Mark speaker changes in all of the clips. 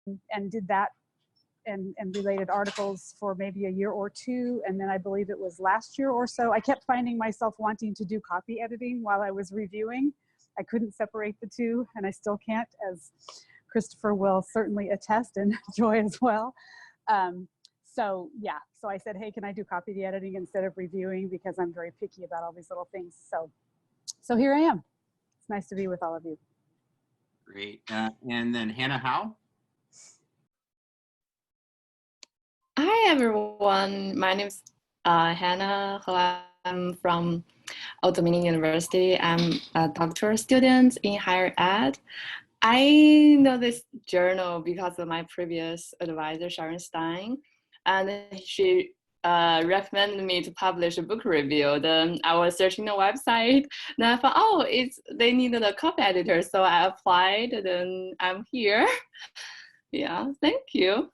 Speaker 1: and did that and related articles for maybe a year or two. And then I believe it was last year or so, I kept finding myself wanting to do copy editing while I was reviewing. I couldn't separate the two, and I still can't, as Christopher will certainly attest, and Joy as well. So yeah, so I said, hey, can I do copy editing instead of reviewing, because I'm very picky about all these little things. So here I am. It's nice to be with all of you.
Speaker 2: Great. And then Hannah Howe.
Speaker 3: Hi, everyone. My name is Hannah. I'm from Old Dominion University. I'm a doctoral student in higher ed. I know this journal because of my previous advisor, Sharon Stein, and she recommended me to publish a book review. Then I was searching the website, and I thought, oh, they needed a copy editor, so I applied, and then I'm here. Yeah, thank you.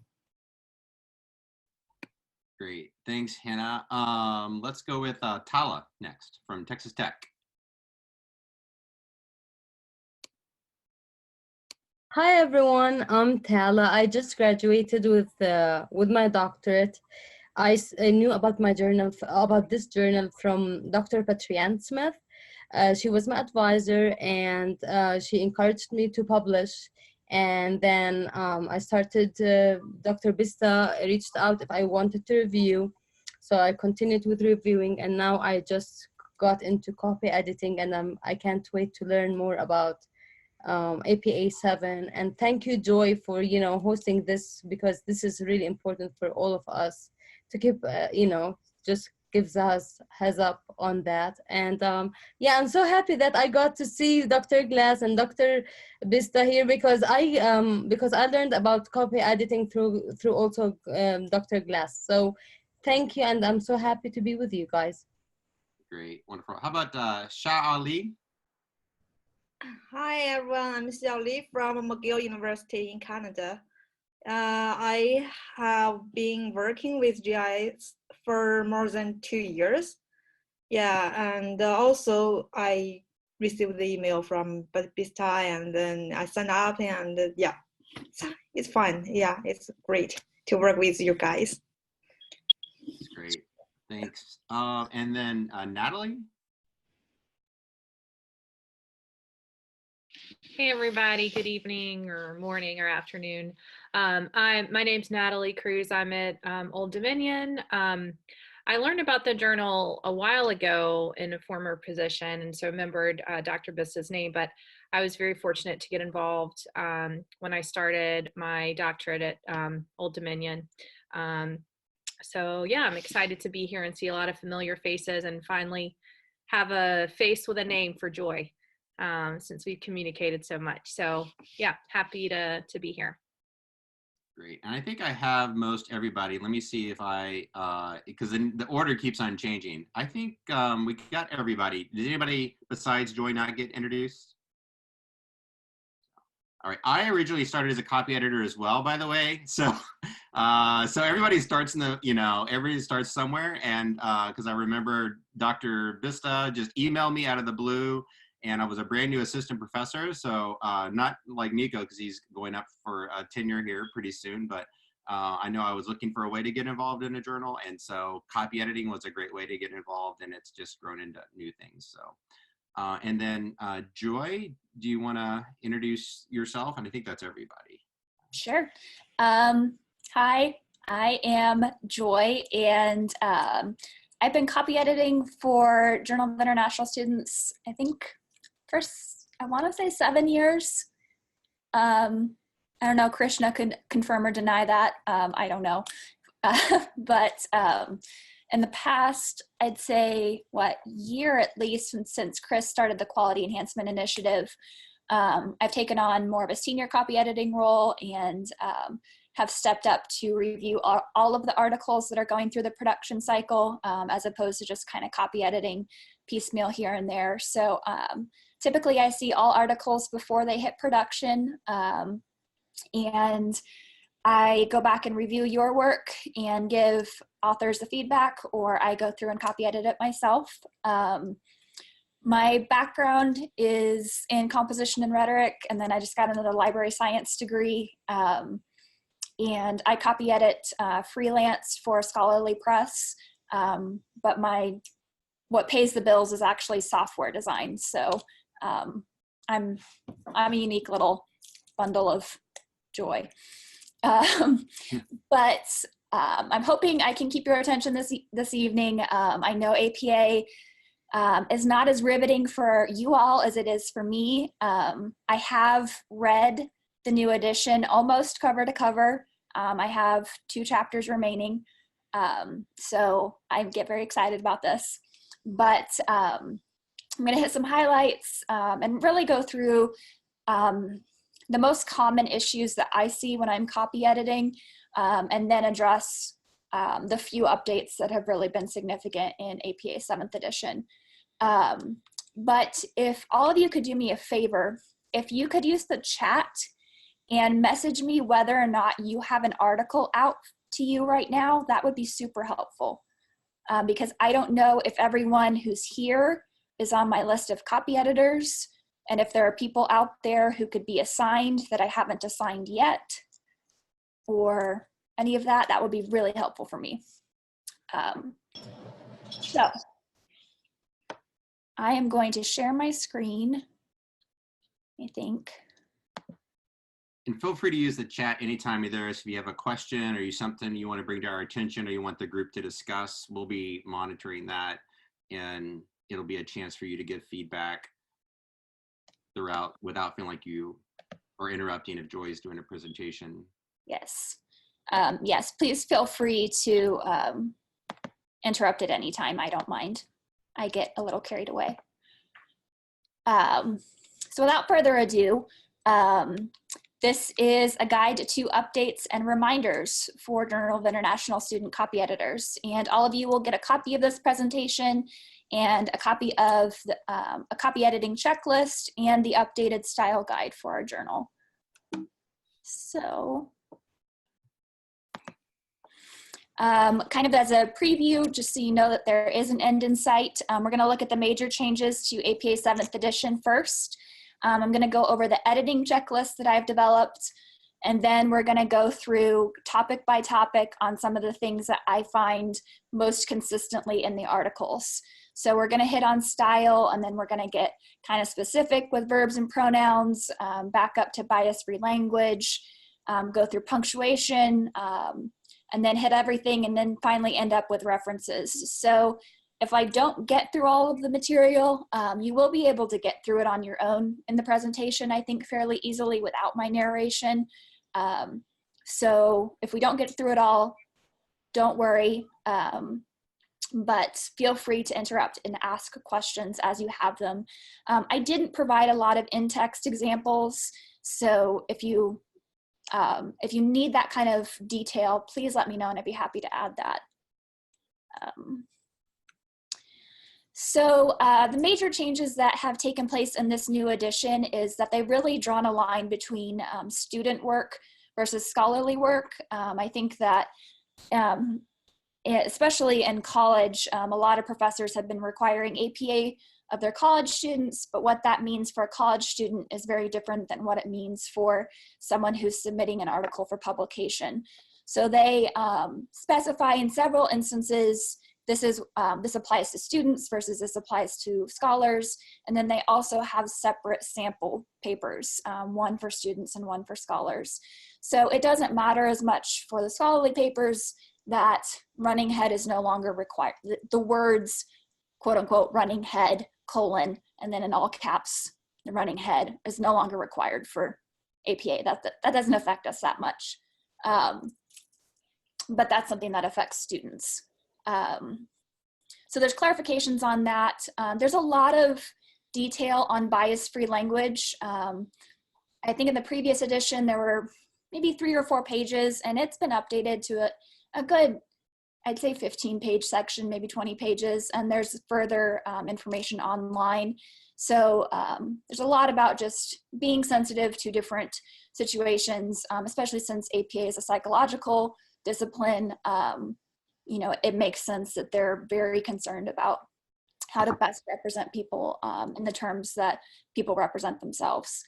Speaker 2: Great, thanks, Hannah. Let's go with Tala next from Texas Tech.
Speaker 4: Hi everyone, I'm Tala. I just graduated with my doctorate. I knew about this journal from Dr. Patrianne Smith. She was my advisor, and she encouraged me to publish. And then I started, Dr. Bista reached out if I wanted to review. So I continued with reviewing, and now I just got into copy editing, and I can't wait to learn more about APA 7. And thank you, Joy, for hosting this, because this is really important for all of us to keep just gives us heads up on that. And yeah, I'm so happy that I got to see Dr. Glass and Dr. Bista here, because I learned about copy editing through also Dr. Glass. So thank you, and I'm so happy to be with you guys.
Speaker 2: Great, wonderful. How about Shah Ali?
Speaker 5: Hi everyone, I'm Xiao Li from McGill University in Canada. I have been working with GIS for more than 2 years. Yeah, and also I received the email from Bista, and then I signed up, and yeah, it's fun. Yeah, it's great to work with you guys.
Speaker 2: That's great, thanks. And then Natalie?
Speaker 6: Hey everybody, good evening or morning or afternoon. My name's Natalie Cruz. I'm at Old Dominion. I learned about the journal a while ago in a former position, and so remembered Dr. Bista's name, but I was very fortunate to get involved when I started my doctorate at Old Dominion. So yeah, I'm excited to be here and see a lot of familiar faces, and finally have a face with a name for Joy. Since we've communicated so much. So yeah, happy to be here.
Speaker 2: Great, and I think I have most everybody. Let me see if because the order keeps on changing. I think we got everybody. Did anybody besides Joy not get introduced? All right, I originally started as a copy editor as well, by the way. So so everybody starts everybody starts somewhere. And because I remember Dr. Bista just emailed me out of the blue, and I was a brand new assistant professor. So not like Nico, because he's going up for a tenure here pretty soon, but I know I was looking for a way to get involved in a journal. And so copy editing was a great way to get involved, and it's just grown into new things. So, and then Joy, do you want to introduce yourself? And I think that's everybody.
Speaker 7: Sure. Hi, I am Joy, and I've been copy editing for Journal of International Students, I think, I want to say 7 years. I don't know, Krishna could confirm or deny that. I don't know. But in the past, I'd say, year at least, since Chris started the Quality Enhancement Initiative, I've taken on more of a senior copy editing role, and have stepped up to review all of the articles that are going through the production cycle, as opposed to just kind of copy editing piecemeal here and there. So typically I see all articles before they hit production, and I go back and review your work and give authors the feedback, or I go through and copy edit it myself. My background is in composition and rhetoric, and then I just got another library science degree. and I copy edit freelance for Scholarly Press, but what pays the bills is actually software design. So I'm a unique little bundle of joy. But I'm hoping I can keep your attention this evening. I know APA is not as riveting for you all as it is for me. I have read the new edition almost cover to cover. I have 2 chapters remaining. So I get very excited about this. But I'm going to hit some highlights and really go through the most common issues that I see when I'm copy editing, and then address the few updates that have really been significant in APA 7th edition. But if all of you could do me a favor, if you could use the chat and message me whether or not you have an article out to you right now, that would be super helpful. Because I don't know if everyone who's here is on my list of copy editors, and if there are people out there who could be assigned that I haven't assigned yet, or any of that, that would be really helpful for me. So I am going to share my screen, I think.
Speaker 2: And feel free to use the chat anytime either if you have a question or something you want to bring to our attention or you want the group to discuss. We'll be monitoring that, and it'll be a chance for you to give feedback throughout without feeling like you are interrupting if Joy is doing a presentation.
Speaker 7: Yes. Yes, please feel free to interrupt at any time. I don't mind. I get a little carried away. So without further ado, this is a guide to updates and reminders for Journal of International Student copy editors. And all of you will get a copy of this presentation and a copy of the, a copy editing checklist and the updated style guide for our journal. So kind of as a preview, just so you know that there is an end in sight, we're going to look at the major changes to APA 7th edition first. I'm going to go over the editing checklist that I've developed, and then we're going to go through topic by topic on some of the things that I find most consistently in the articles. So we're going to hit on style, and then we're going to get kind of specific with verbs and pronouns, back up to bias-free language, go through punctuation, and then hit everything, and then finally end up with references. So if I don't get through all of the material, you will be able to get through it on your own in the presentation, I think, fairly easily without my narration. So if we don't get through it all, don't worry, but feel free to interrupt and ask questions as you have them. I didn't provide a lot of in-text examples, so if you need that kind of detail, please let me know and I'd be happy to add that. So the major changes that have taken place in this new edition is that they've really drawn a line between student work versus scholarly work. I think that especially in college, a lot of professors have been requiring APA of their college students, but what that means for a college student is very different than what it means for someone who's submitting an article for publication. So they specify in several instances, this applies to students versus this applies to scholars, and then they also have separate sample papers, one for students and one for scholars. So it doesn't matter as much for the scholarly papers that running head is no longer required. The words, quote unquote, running head, colon, and then in all caps, the running head is no longer required for APA. That doesn't affect us that much. But that's something that affects students. So there's clarifications on that. There's a lot of detail on bias-free language. I think in the previous edition, there were maybe 3 or 4 pages, and it's been updated to a good, I'd say 15-page section, maybe 20 pages, and there's further information online. So there's a lot about just being sensitive to different situations, especially since APA is a psychological discipline. You know, it makes sense that they're very concerned about how to best represent people in the terms that people represent themselves.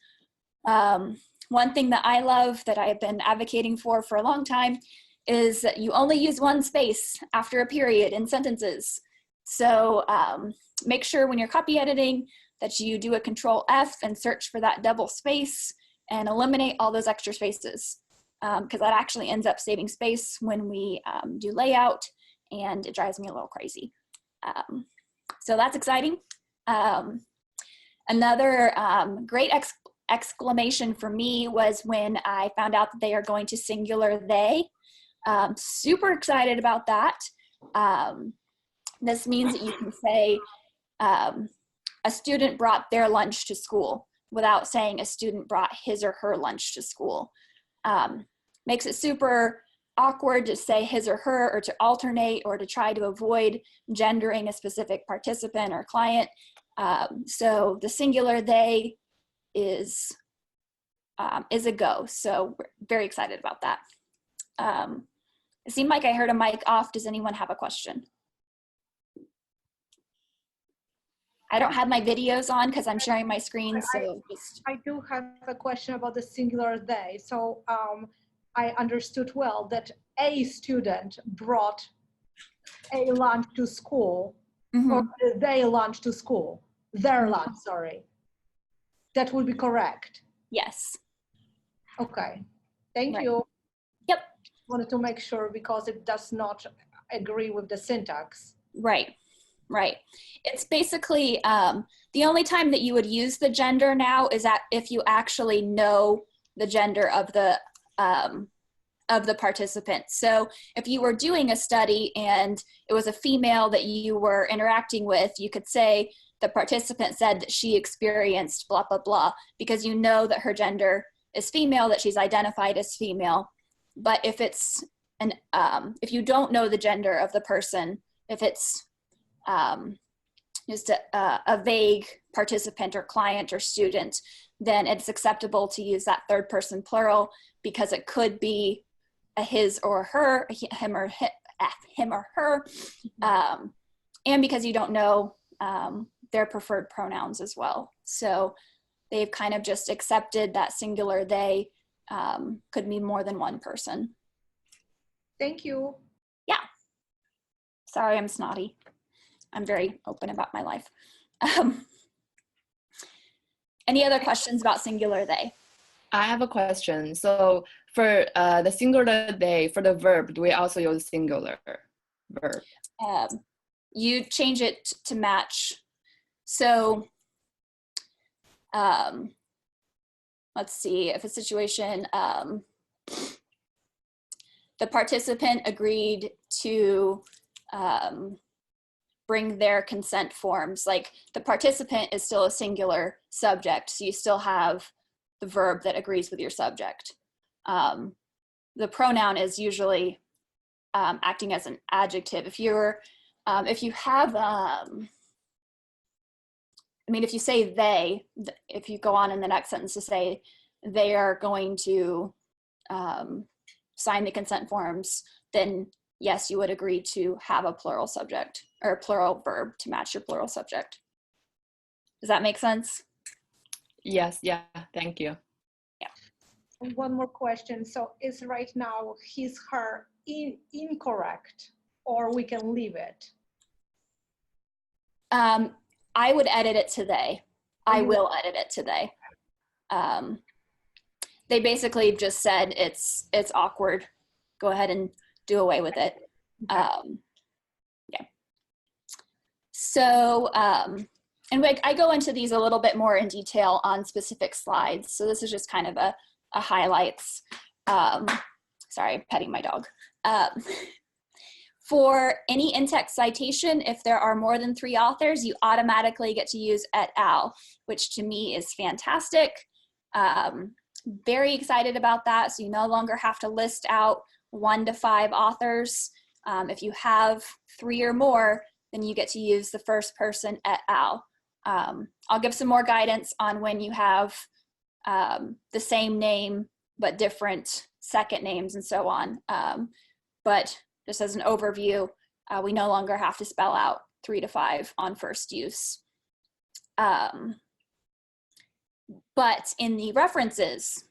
Speaker 7: one thing that I love that I've been advocating for a long time is that you only use one space after a period in sentences. So make sure when you're copy editing that you do a Control F and search for that double space and eliminate all those extra spaces, because that actually ends up saving space when we do layout, and it drives me a little crazy. So that's exciting. Another great exclamation for me was when I found out that they are going to singular they. Super excited about that. This means that you can say a student brought their lunch to school without saying a student brought his or her lunch to school. Makes it super awkward to say his or her, or to alternate, or to try to avoid gendering a specific participant or client. So the singular they is a go. So we're very excited about that. It seemed like I heard a mic off. Does anyone have a question? I don't have my videos on because I'm sharing my screen. So
Speaker 8: I do have a question about the singular they. So I understood well that a student brought a lunch to school, or they lunch to school, their lunch, sorry. That would be correct.
Speaker 7: Yes.
Speaker 8: Okay, thank
Speaker 7: Right.
Speaker 8: you.
Speaker 7: Yep.
Speaker 8: Wanted to make sure because it does not agree with the syntax.
Speaker 7: Right, right. It's basically the only time that you would use the gender now is that if you actually know the gender of the participant. So if you were doing a study and it was a female that you were interacting with, you could say the participant said that she experienced blah, blah, blah, because you know that her gender is female, that she's identified as female. But if it's if you don't know the gender of the person, if it's just a vague participant or client or student, then it's acceptable to use that third person plural, because it could be a his or her, him or her, and because you don't know their preferred pronouns as well. So they've kind of just accepted that singular they could mean more than one person.
Speaker 8: Thank you.
Speaker 7: Yeah. Sorry, I'm snotty. I'm very open about my life. Any other questions about singular they?
Speaker 3: I have a question. So for the singular they, for the verb, do we also use singular verb?
Speaker 7: You change it to match. So let's see, if a situation, the participant agreed to bring their consent forms, like the participant is still a singular subject, so you still have the verb that agrees with your subject. The pronoun is usually acting as an adjective. If you have, if you say they, if you go on in the next sentence to say they are going to sign the consent forms, then yes, you would agree to have a plural subject or a plural verb to match your plural subject. Does that make sense?
Speaker 3: Yes, yeah, thank you.
Speaker 8: And one more question. So is right now his, her incorrect, or we can leave it?
Speaker 7: I would edit it to they. I will edit it to they. They basically just said it's awkward. Go ahead and do away with it. Yeah. So, and I go into these a little bit more in detail on specific slides. So this is just kind of a highlights. Sorry, I'm petting my dog. For any in-text citation, if there are more than 3 authors, you automatically get to use et al., which to me is fantastic. Very excited about that. So you no longer have to list out 1 to 5 authors. If you have 3 or more, then you get to use the first person et al. I'll give some more guidance on when you have the same name but different second names and so on. But just as an overview, we no longer have to spell out 3 to 5 on first use. But in the references,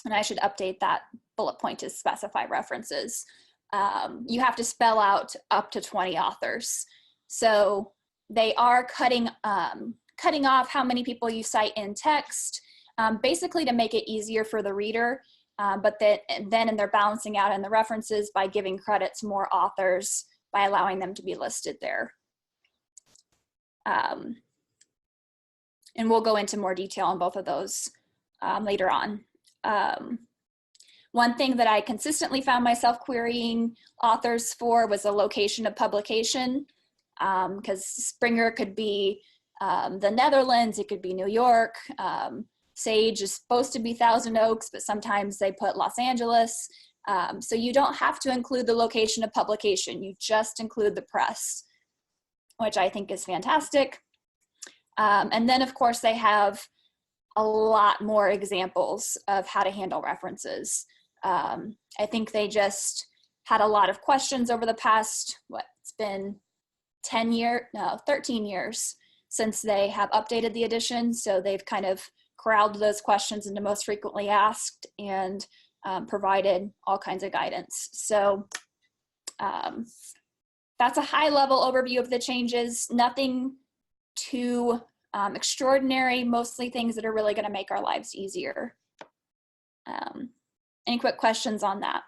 Speaker 7: and I should update that bullet point to specify references. You have to spell out up to 20 authors. So they are cutting off how many people you cite in text, basically to make it easier for the reader, but then they're balancing out in the references by giving credit to more authors by allowing them to be listed there. And we'll go into more detail on both of those later on. One thing that I consistently found myself querying authors for was the location of publication, because Springer could be the Netherlands, it could be New York. Sage is supposed to be Thousand Oaks, but sometimes they put Los Angeles. So you don't have to include the location of publication, you just include the press, which I think is fantastic. And then of course they have a lot more examples of how to handle references. I think they just had a lot of questions over the past, it's been 13 years since they have updated the edition. So they've kind of corralled those questions into most frequently asked and provided all kinds of guidance. So that's a high level overview of the changes, nothing too extraordinary, mostly things that are really going to make our lives easier. Any quick questions on that?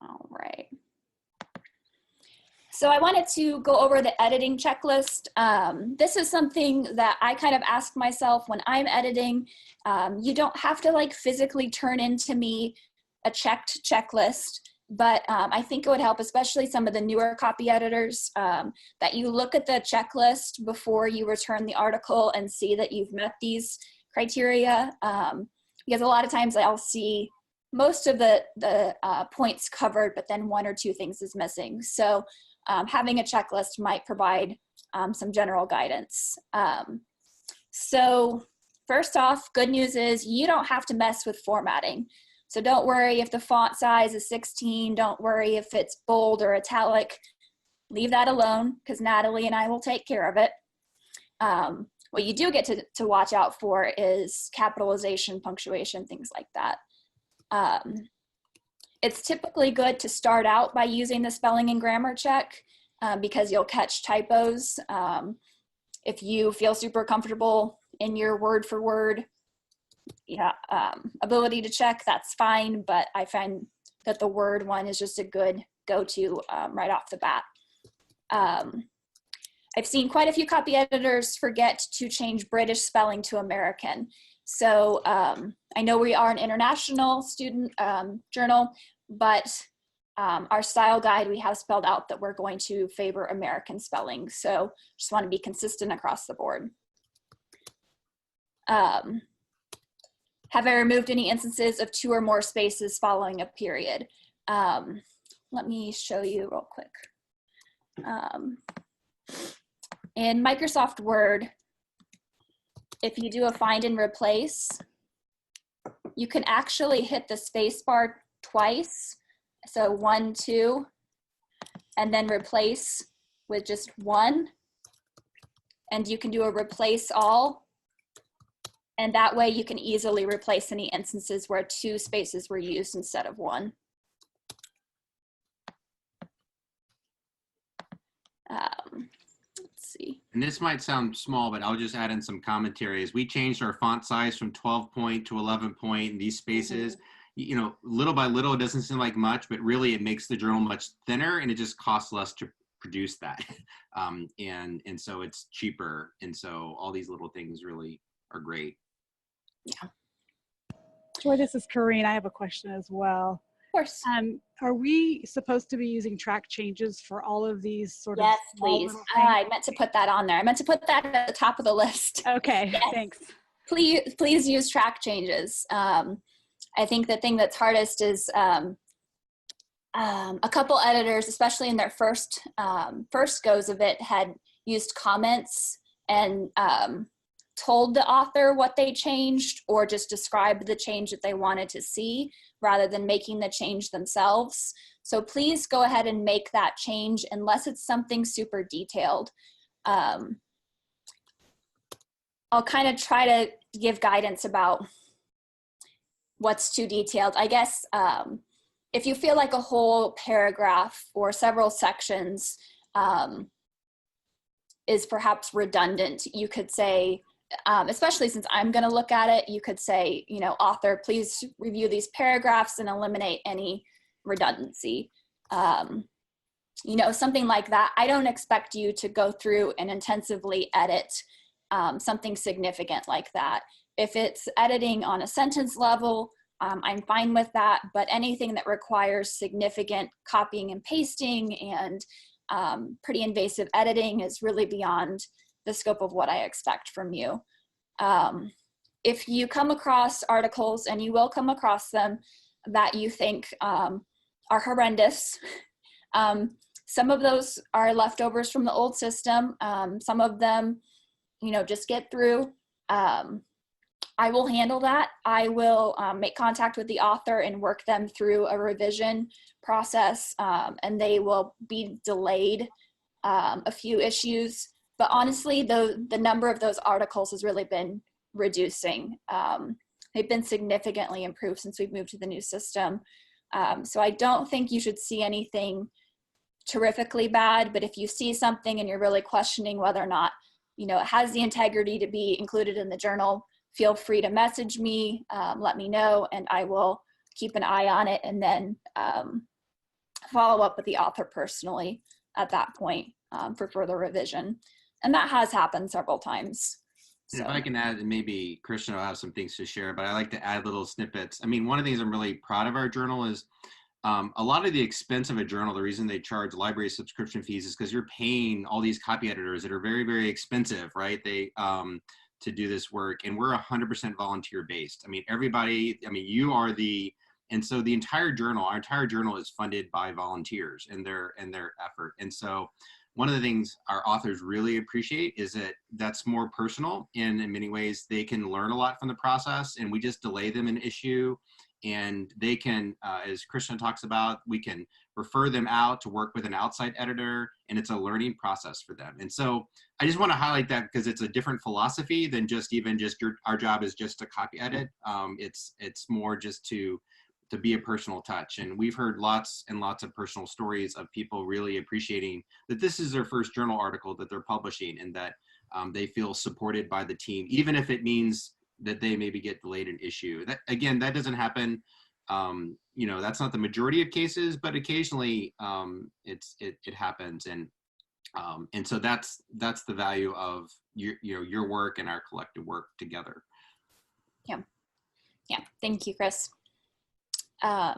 Speaker 7: All right. So I wanted to go over the editing checklist. This is something that I kind of ask myself when I'm editing. You don't have to like physically turn into me a checked checklist, but I think it would help, especially some of the newer copy editors, that you look at the checklist before you return the article and see that you've met these criteria. Because a lot of times I'll see most of the points covered, but then one or two things is missing. So having a checklist might provide some general guidance. So first off, good news is you don't have to mess with formatting. So don't worry if the font size is 16, don't worry if it's bold or italic, leave that alone because Natalie and I will take care of it. What you do get to watch out for is capitalization, punctuation, things like that. It's typically good to start out by using the spelling and grammar check because you'll catch typos. If you feel super comfortable in your word for word ability to check, that's fine, but I find that the word one is just a good go-to right off the bat. I've seen quite a few copy editors forget to change British spelling to American. So I know we are an international student journal, but our style guide, we have spelled out that we're going to favor American spelling. So just want to be consistent across the board. Have I removed any instances of 2 or more spaces following a period? Let me show you real quick. In Microsoft Word, if you do a find and replace, you can actually hit the space bar twice. So 1, 2, and then replace with just 1. And you can do a replace all. And that way you can easily replace any instances where 2 spaces were used instead of 1. Let's see.
Speaker 2: And this might sound small, but I'll just add in some commentary. As we changed our font size from 12 point to 11 point in these spaces, you know, little by little, it doesn't seem like much, but really it makes the journal much thinner and it just costs less to produce that. And so it's cheaper. And so all these little things really are great.
Speaker 7: Yeah.
Speaker 1: Joy, this is Corrine. I have a question as well.
Speaker 7: Of course.
Speaker 1: Are we supposed to be using track changes for all of these sort of?
Speaker 7: Yes, please. I meant to put that on there. I meant to put that at the top of the list.
Speaker 1: Okay,
Speaker 7: yes.
Speaker 1: Thanks.
Speaker 7: Please use track changes. I think the thing that's hardest is a couple editors, especially in their first goes of it, had used comments and told the author what they changed or just described the change that they wanted to see rather than making the change themselves. So please go ahead and make that change unless it's something super detailed. I'll kind of try to give guidance about what's too detailed. I guess if you feel like a whole paragraph or several sections is perhaps redundant, you could say, especially since I'm going to look at it, you could say, you know, author, please review these paragraphs and eliminate any redundancy. You know, something like that. I don't expect you to go through and intensively edit something significant like that. If it's editing on a sentence level, I'm fine with that, but anything that requires significant copying and pasting and pretty invasive editing is really beyond the scope of what I expect from you. If you come across articles, and you will come across them, that you think are horrendous, some of those are leftovers from the old system. Some of them, you know, just get through. I will handle that. I will make contact with the author and work them through a revision process, and they will be delayed a few issues. But honestly, the number of those articles has really been reducing. They've been significantly improved since we've moved to the new system. So I don't think you should see anything terrifically bad, but if you see something and you're really questioning whether or not, you know, it has the integrity to be included in the journal, feel free to message me, let me know, and I will keep an eye on it and then follow up with the author personally at that point for further revision. And that has happened several times.
Speaker 2: So. If I can add, and maybe Christian will have some things to share, but I like to add little snippets. I mean, one of the things I'm really proud of our journal is a lot of the expense of a journal, the reason they charge library subscription fees is because you're paying all these copy editors that are very, very expensive, right? They to do this work, and we're 100% volunteer based. I mean, everybody, I mean, you are and so the entire journal, our entire journal is funded by volunteers and their effort. And so one of the things our authors really appreciate is that that's more personal, and in many ways they can learn a lot from the process, and we just delay them an issue. And they can, as Christian talks about, we can refer them out to work with an outside editor, and it's a learning process for them. And so I just want to highlight that because it's a different philosophy than just our job is just to copy edit. It's more just to be a personal touch. And we've heard lots and lots of personal stories of people really appreciating that this is their first journal article that they're publishing, and that they feel supported by the team, even if it means that they maybe get delayed an issue. That, again, that doesn't happen. You know, that's not the majority of cases, but occasionally it happens. And so that's the value of your work and our collective work together.
Speaker 7: Yeah. Thank you, Chris. I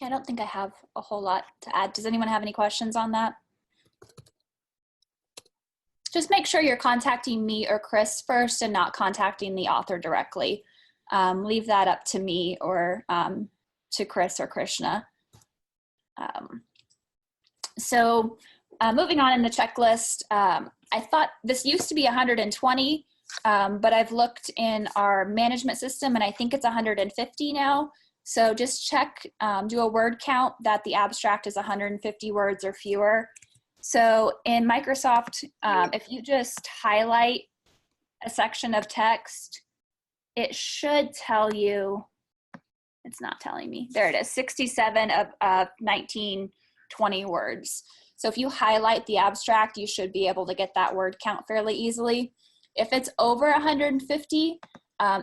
Speaker 7: don't think I have a whole lot to add. Does anyone have any questions on that? Just make sure you're contacting me or Chris first and not contacting the author directly. Leave that up to me or to Chris or Krishna. So moving on in the checklist, I thought this used to be 120, but I've looked in our management system and I think it's 150 now. So just check, do a word count that the abstract is 150 words or fewer. So in Microsoft, if you just highlight a section of text, it should tell you, it's not telling me, there it is, 67 of 1920 words. So if you highlight the abstract, you should be able to get that word count fairly easily. If it's over 150,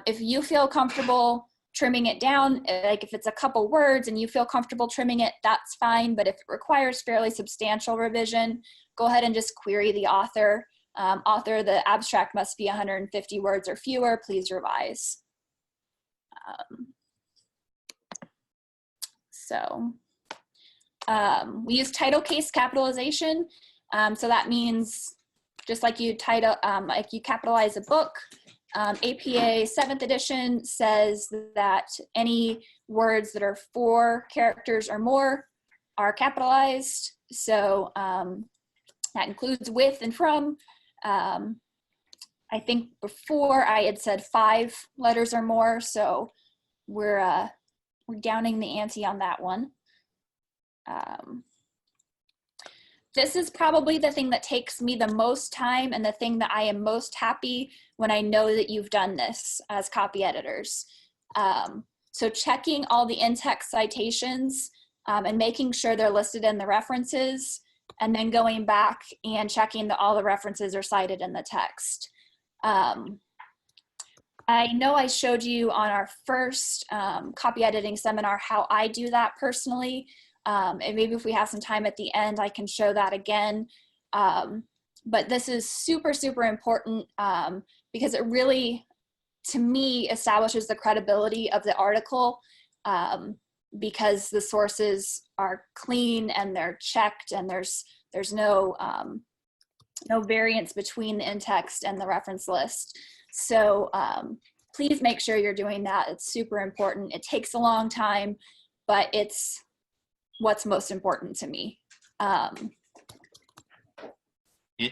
Speaker 7: if you feel comfortable trimming it down, like if it's a couple words and you feel comfortable trimming it, that's fine. But if it requires fairly substantial revision, go ahead and just query the author. Author, the abstract must be 150 words or fewer, please revise. We use title case capitalization. So that means just like you capitalize a book, APA 7th edition says that any words that are 4 characters or more are capitalized. So that includes with and from. I think before I had said 5 letters or more, so we're downing the ante on that one. this is probably the thing that takes me the most time and the thing that I am most happy when I know that you've done this as copy editors. So checking all the in-text citations and making sure they're listed in the references, and then going back and checking that all the references are cited in the text. I know I showed you on our first copy editing seminar how I do that personally. And maybe if we have some time at the end, I can show that again. But this is super, super important because it really, to me, establishes the credibility of the article because the sources are clean and they're checked, and there's no no variance between the in-text and the reference list. So please make sure you're doing that. It's super important. It takes a long time, but it's what's most important to me.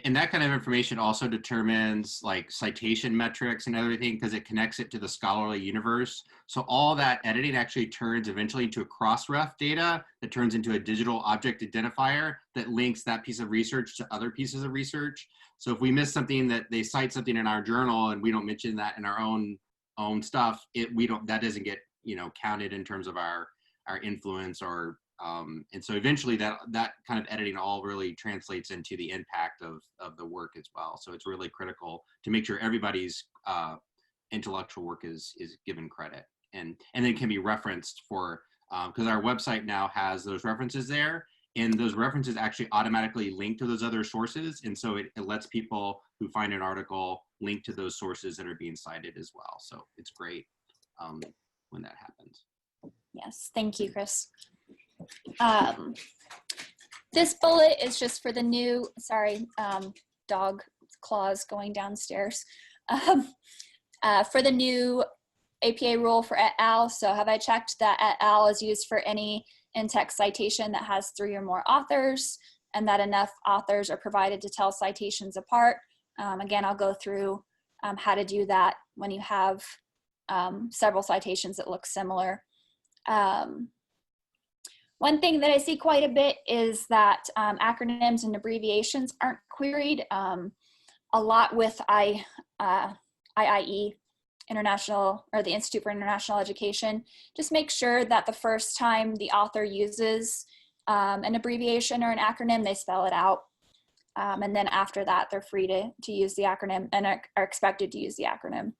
Speaker 2: And that kind of information also determines like citation metrics and everything, because it connects it to the scholarly universe. So all that editing actually turns eventually into a cross-ref data that turns into a digital object identifier that links that piece of research to other pieces of research. So if we miss something, that they cite something in our journal and we don't mention that in our own stuff, that doesn't get, you know, counted in terms of our influence or and so eventually that kind of editing all really translates into the impact of the work as well. So it's really critical to make sure everybody's intellectual work is given credit, and then can be referenced for, because our website now has those references there, and those references actually automatically link to those other sources. And so it lets people who find an article link to those sources that are being cited as well. So it's great when that happens.
Speaker 7: Yes, thank you, Chris. This bullet is just for the new, sorry, dog claws going downstairs. For the new APA rule for et al. So have I checked that et al. Is used for any in-text citation that has 3 or more authors, and that enough authors are provided to tell citations apart? Again, I'll go through how to do that when you have several citations that look similar. One thing that I see quite a bit is that acronyms and abbreviations aren't queried a lot with IIE, International, or the Institute for International Education. Just make sure that the first time the author uses an abbreviation or an acronym, they spell it out. And then after that, they're free to use the acronym and are expected to use the acronym.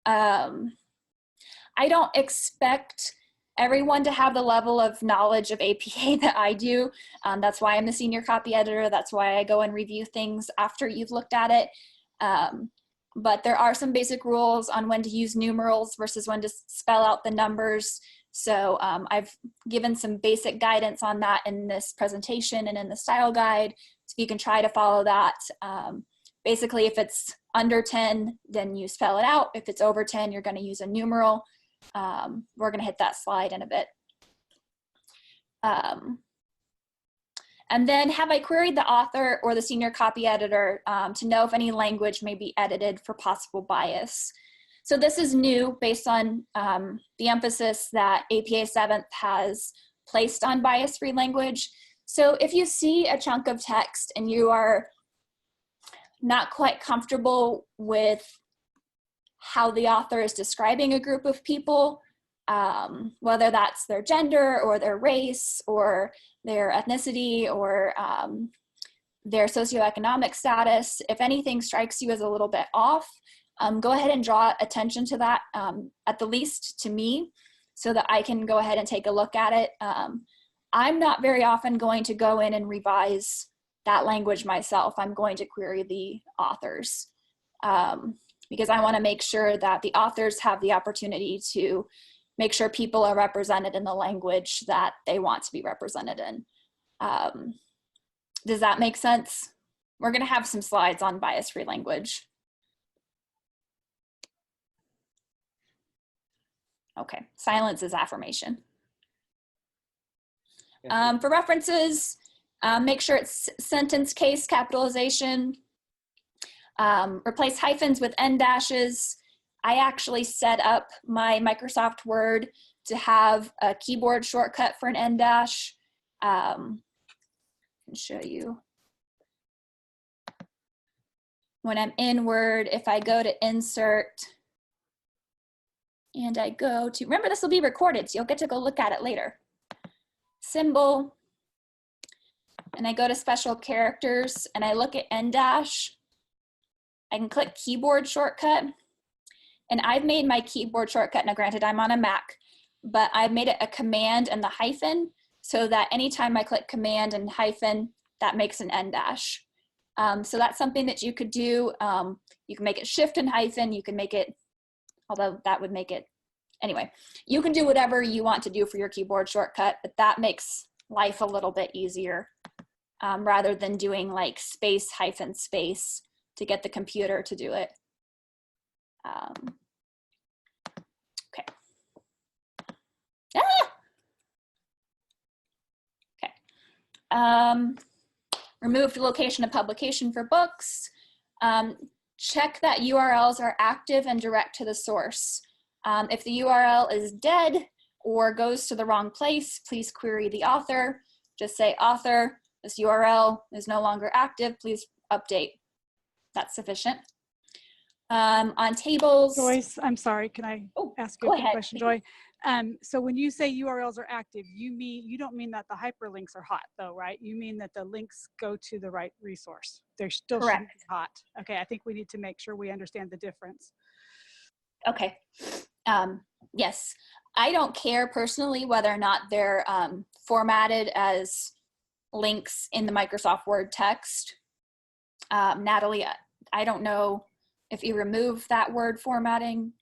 Speaker 7: I don't expect everyone to have the level of knowledge of APA that I do. That's why I'm the senior copy editor. That's why I go and review things after you've looked at it. But there are some basic rules on when to use numerals versus when to spell out the numbers. So I've given some basic guidance on that in this presentation and in the style guide. So you can try to follow that. Basically, if it's under 10, then you spell it out. If it's over 10, you're going to use a numeral. We're going to hit that slide in a bit. And then have I queried the author or the senior copy editor to know if any language may be edited for possible bias? So this is new based on the emphasis that APA 7th has placed on bias-free language. So if you see a chunk of text and you are not quite comfortable with how the author is describing a group of people, whether that's their gender or their race or their ethnicity or their socioeconomic status, if anything strikes you as a little bit off, go ahead and draw attention to that, at the least to me, so that I can go ahead and take a look at it. I'm not very often going to go in and revise that language myself. I'm going to query the authors because I want to make sure that the authors have the opportunity to make sure people are represented in the language that they want to be represented in. Does that make sense? We're going to have some slides on bias-free language. Okay, silence is affirmation. For references, make sure it's sentence case capitalization. Replace hyphens with end dashes. I actually set up my Microsoft Word to have a keyboard shortcut for an end dash. can show you. When I'm in Word, if I go to Insert, and I go to, remember this will be recorded, so you'll get to go look at it later. Symbol, and I go to Special Characters, and I look at N dash. I can click Keyboard Shortcut, and I've made my keyboard shortcut, now granted I'm on a Mac, but I've made it a command and the hyphen, so that anytime I click command and hyphen, that makes an N dash. So that's something that you could do. You can make it shift and hyphen, you can make it, although that would make it, anyway, you can do whatever you want to do for your keyboard shortcut, but that makes life a little bit easier rather than doing like space hyphen space to get the computer to do it. Okay. Okay. Remove the location of publication for books. Check that URLs are active and direct to the source. If the URL is dead or goes to the wrong place, please query the author. Just say, author, this URL is no longer active, please update. That's sufficient. On tables.
Speaker 1: Joyce, I'm sorry, can I ask you a quick question, Joy? So when you say URLs are active, you don't mean that the hyperlinks are hot though, right? You mean that the links go to the right resource. They're still shouldn't be hot. Okay, I think we need to make sure we understand the difference.
Speaker 7: Okay, yes. I don't care personally whether or not they're formatted as links in the Microsoft Word text. Natalie, I don't know if you remove that word formatting.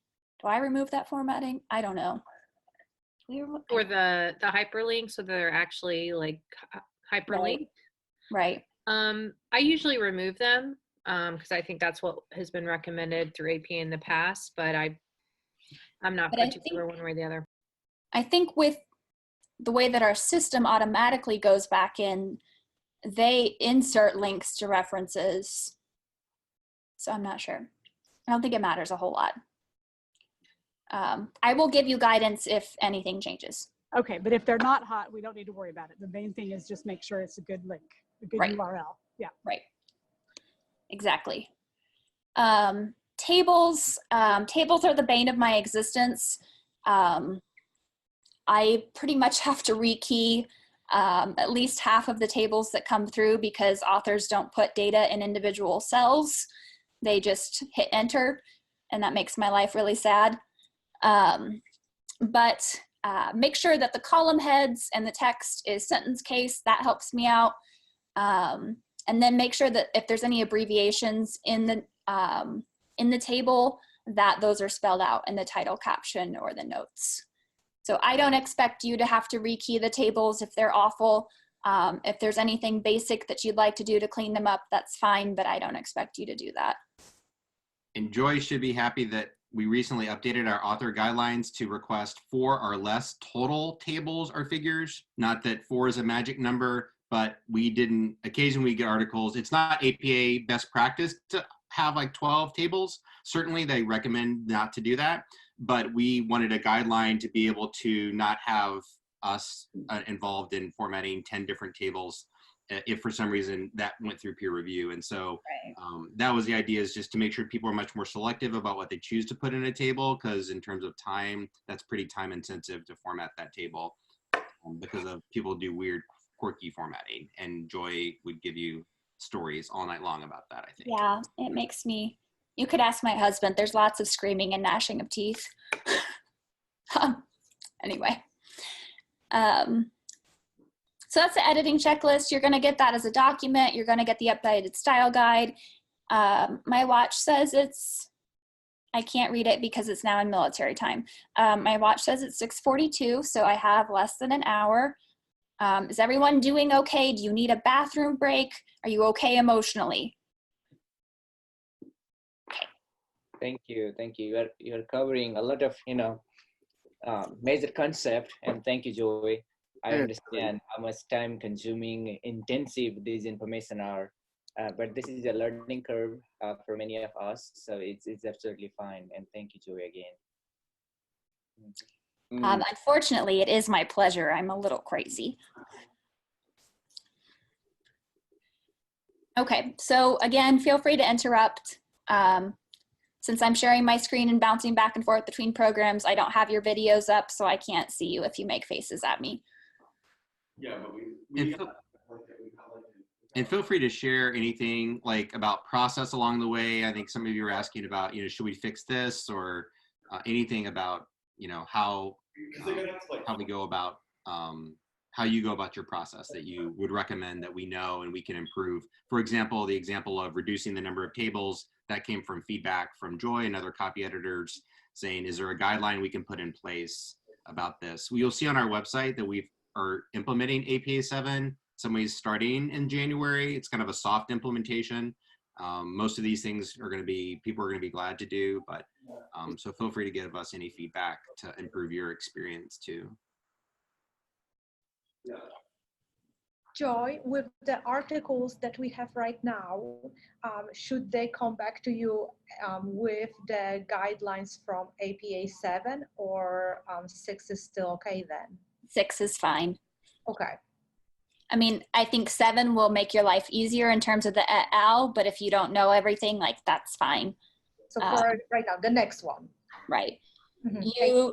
Speaker 7: Do I remove that formatting? I don't know.
Speaker 6: Or the hyperlinks, so they're actually like hyperlinked.
Speaker 7: Right.
Speaker 6: I usually remove them because I think that's what has been recommended through APA in the past, but I'm not particular one way or the other.
Speaker 7: I think with the way that our system automatically goes back in, they insert links to references. So I'm not sure. I don't think it matters a whole lot. I will give you guidance if anything changes.
Speaker 1: Okay, but if they're not hot, we don't need to worry about it. The main thing is just make sure it's a good link, a good URL. Yeah.
Speaker 7: Right. Exactly. Tables. Tables are the bane of my existence. I pretty much have to rekey at least half of the tables that come through because authors don't put data in individual cells. They just hit enter, and that makes my life really sad. But make sure that the column heads and the text is sentence case. That helps me out. And then make sure that if there's any abbreviations in the table, that those are spelled out in the title caption or the notes. So I don't expect you to have to rekey the tables if they're awful. If there's anything basic that you'd like to do to clean them up, that's fine, but I don't expect you to do that.
Speaker 2: And Joy should be happy that we recently updated our author guidelines to request 4 or less total tables or figures. Not that 4 is a magic number, but we didn't, occasionally we get articles. It's not APA best practice to have like 12 tables. Certainly they recommend not to do that, but we wanted a guideline to be able to not have us involved in formatting 10 different tables if for some reason that went through peer review. And so that was the idea, is just to make sure people are much more selective about what they choose to put in a table, because in terms of time, that's pretty time intensive to format that table because of people do weird, quirky formatting. And Joy would give you stories all night long about that, I think.
Speaker 7: Yeah, it makes me, you could ask my husband, there's lots of screaming and gnashing of teeth. Anyway. So that's the editing checklist. You're gonna get that as a document. You're gonna get the updated style guide. My watch says I can't read it because it's now in military time. My watch says it's 6:42, so I have less than an hour. Is everyone doing okay? Do you need a bathroom break? Are you okay emotionally?
Speaker 9: Thank you. You're covering a lot of major concept, and thank you, Joy. I understand how much time consuming, intensive these information are, but this is a learning curve for many of us, so it's absolutely fine. And thank you, Joy, again.
Speaker 7: Unfortunately, it is my pleasure. I'm a little crazy. Okay, so again, feel free to interrupt. Since I'm sharing my screen and bouncing back and forth between programs, I don't have your videos up, so I can't see you if you make faces at me.
Speaker 2: Yeah, but and feel free to share anything like about process along the way. I think some of you were asking about, you know, should we fix this, or anything about, you know, how we go about, how you go about your process that you would recommend that we know and we can improve. For example, the example of reducing the number of tables, that came from feedback from Joy and other copy editors saying, is there a guideline we can put in place about this? You'll see on our website that we are implementing APA 7. Somebody's starting in January. It's kind of a soft implementation. Most of these things are going to be, people are going to be glad to do, but so feel free to give us any feedback to improve your experience too.
Speaker 8: Yeah. Joy, with the articles that we have right now, should they come back to you with the guidelines from APA 7, or 6 is still okay then?
Speaker 7: 6 is fine.
Speaker 8: Okay.
Speaker 7: I mean, I think 7 will make your life easier in terms of the et al, but if you don't know everything, like, that's fine.
Speaker 8: So for right now, the next one.
Speaker 7: Right.
Speaker 8: Mm-hmm.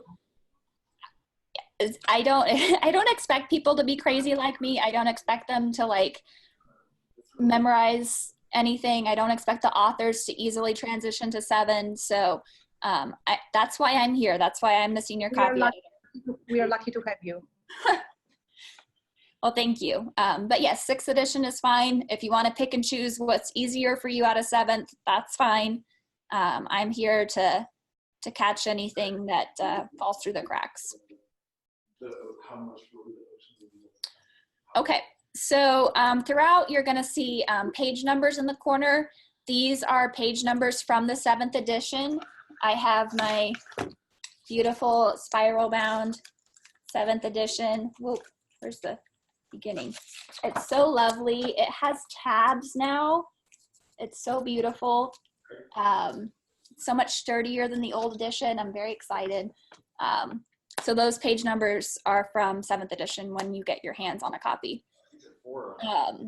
Speaker 7: I don't expect people to be crazy like me. I don't expect them to like memorize anything. I don't expect the authors to easily transition to 7. So that's why I'm here. That's why I'm the senior copy editor.
Speaker 8: We are lucky to have you.
Speaker 7: Well, thank you. But yes, 6th edition is fine. If you want to pick and choose what's easier for you out of 7th, that's fine. I'm here to catch anything that falls through the cracks. Okay, so throughout you're going to see page numbers in the corner. These are page numbers from the 7th edition. I have my beautiful spiral bound 7th edition. Whoa, where's the beginning? It's so lovely. It has tabs now. It's so beautiful. So much sturdier than the old edition. I'm very excited. So those page numbers are from 7th edition when you get your hands on a copy. All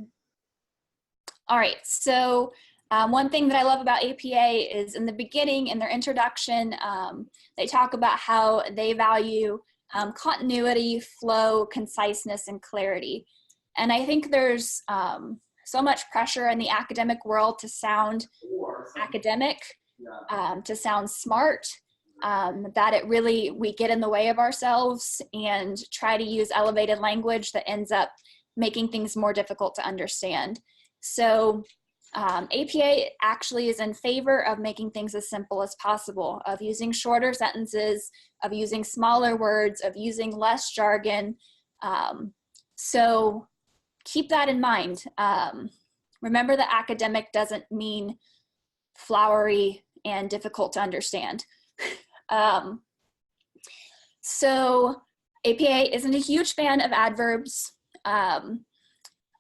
Speaker 7: right, so one thing that I love about APA is in the beginning, in their introduction, they talk about how they value continuity, flow, conciseness, and clarity. And I think there's so much pressure in the academic world to sound academic, to sound smart, that it really, we get in the way of ourselves and try to use elevated language that ends up making things more difficult to understand. So APA actually is in favor of making things as simple as possible, of using shorter sentences, of using smaller words, of using less jargon. So keep that in mind. Remember that academic doesn't mean flowery and difficult to understand. So APA isn't a huge fan of adverbs.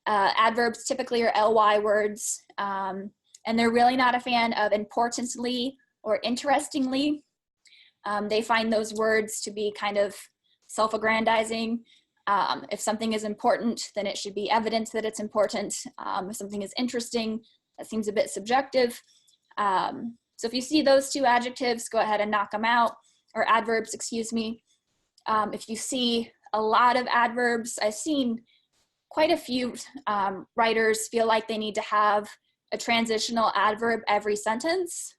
Speaker 7: Adverbs typically are ly words, and they're really not a fan of importantly or interestingly. They find those words to be kind of self-aggrandizing. If something is important, then it should be evident that it's important. If something is interesting, that seems a bit subjective. So if you see those two adjectives, go ahead and knock them out, or adverbs, excuse me. If you see a lot of adverbs, I've seen quite a few writers feel like they need to have a transitional adverb every sentence.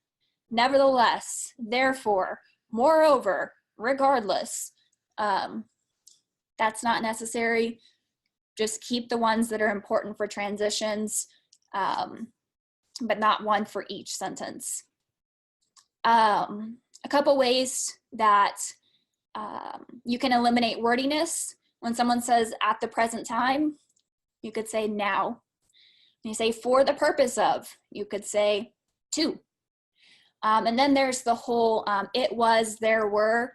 Speaker 7: Nevertheless, therefore, moreover, regardless, that's not necessary. Just keep the ones that are important for transitions, but not one for each sentence. A couple ways that you can eliminate wordiness. When someone says at the present time, you could say now. When you say for the purpose of, you could say to. And then there's the whole it was, there were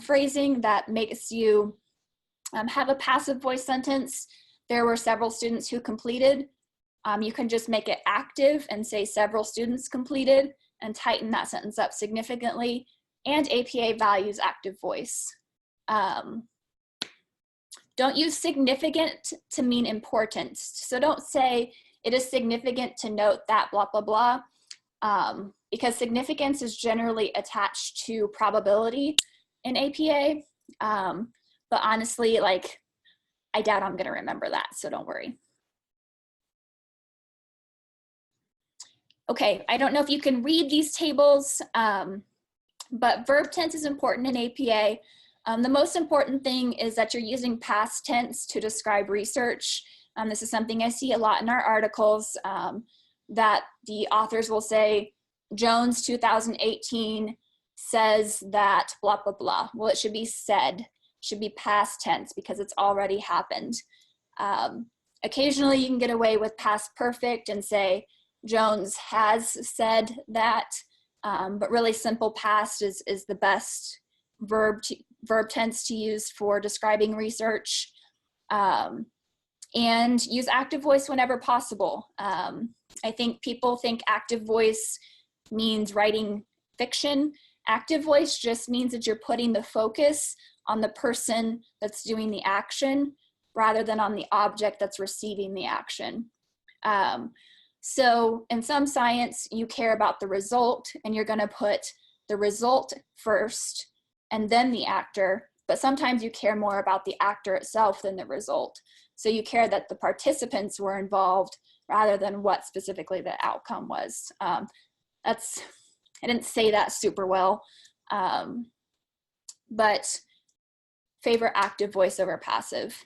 Speaker 7: phrasing that makes you have a passive voice sentence. There were several students who completed. You can just make it active and say several students completed and tighten that sentence up significantly. And APA values active voice. Don't use significant to mean important. So don't say it is significant to note that blah, blah, blah, because significance is generally attached to probability in APA. But honestly, like, I doubt I'm gonna remember that, so don't worry. Okay, I don't know if you can read these tables, but verb tense is important in APA. The most important thing is that you're using past tense to describe research. This is something I see a lot in our articles, that the authors will say, Jones 2018 says that blah, blah, blah. Well, it should be said, should be past tense because it's already happened. Occasionally you can get away with past perfect and say, Jones has said that, but really simple past is the best verb tense to use for describing research. And use active voice whenever possible. I think people think active voice means writing fiction. Active voice just means that you're putting the focus on the person that's doing the action rather than on the object that's receiving the action. So in some science, you care about the result and you're gonna put the result first and then the actor, but sometimes you care more about the actor itself than the result. So you care that the participants were involved rather than what specifically the outcome was. I didn't say that super well, but favor active voice over passive.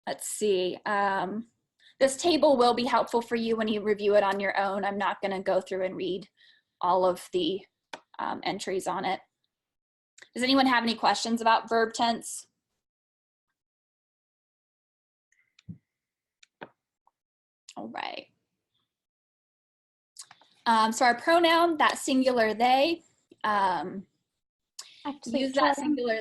Speaker 7: Let's see. This table will be helpful for you when you review it on your own. I'm not gonna go through and read all of the entries on it. Does anyone have any questions about verb tense? All right. So our pronoun, that singular they,
Speaker 10: Actually,
Speaker 7: use that
Speaker 10: Jordan,
Speaker 7: singular.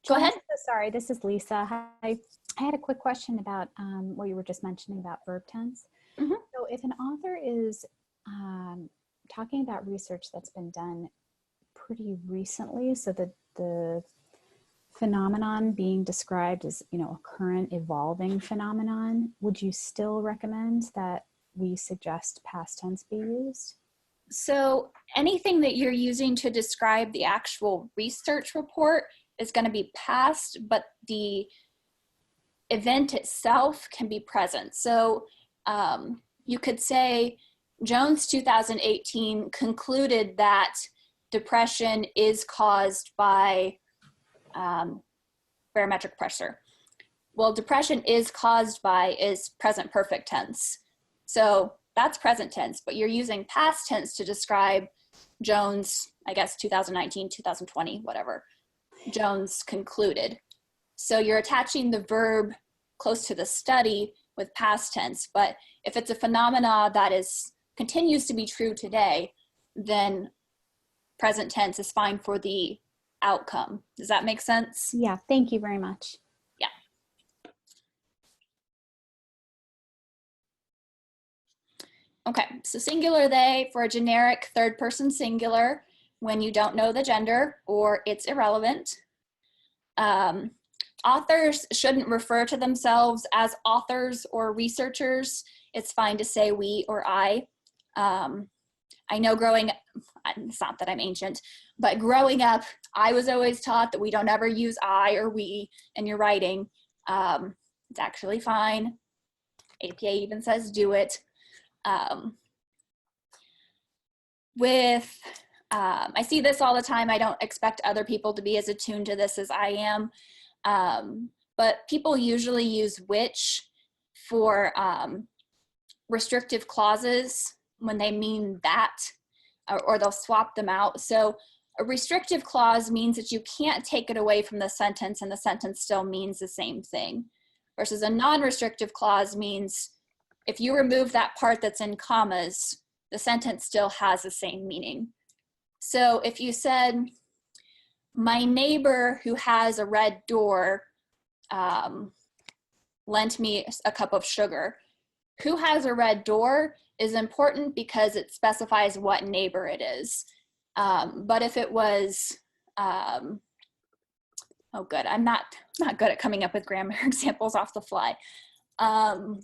Speaker 7: Go ahead.
Speaker 10: I'm so sorry, this is Lisa. Hi. I had a quick question about what you were just mentioning about verb tense.
Speaker 7: Mhm.
Speaker 10: So if an author is talking about research that's been done pretty recently, so that the phenomenon being described as, you know, a current evolving phenomenon, would you still recommend that we suggest past tense be used?
Speaker 7: So anything that you're using to describe the actual research report is going to be past, but the event itself can be present. So you could say Jones 2018 concluded that depression is caused by barometric pressure. Well, depression is caused by is present perfect tense. So that's present tense, but you're using past tense to describe Jones, I guess 2019, 2020, whatever. Jones concluded. So you're attaching the verb close to the study with past tense, but if it's a phenomena that continues to be true today, then present tense is fine for the outcome. Does that make sense?
Speaker 10: Yeah, thank you very much.
Speaker 7: Yeah. Okay, so singular they for a generic third person singular when you don't know the gender or it's irrelevant. Authors shouldn't refer to themselves as authors or researchers. It's fine to say we or I. I know growing up, it's not that I'm ancient, but growing up, I was always taught that we don't ever use I or we in your writing. It's actually fine. APA even says do it. I see this all the time. I don't expect other people to be as attuned to this as I am. But people usually use which for restrictive clauses when they mean that, or they'll swap them out. So a restrictive clause means that you can't take it away from the sentence and the sentence still means the same thing. Versus a non-restrictive clause means if you remove that part that's in commas, the sentence still has the same meaning. So if you said, my neighbor who has a red door lent me a cup of sugar. Who has a red door is important because it specifies what neighbor it is. But if it was, oh good, I'm not good at coming up with grammar examples off the fly. The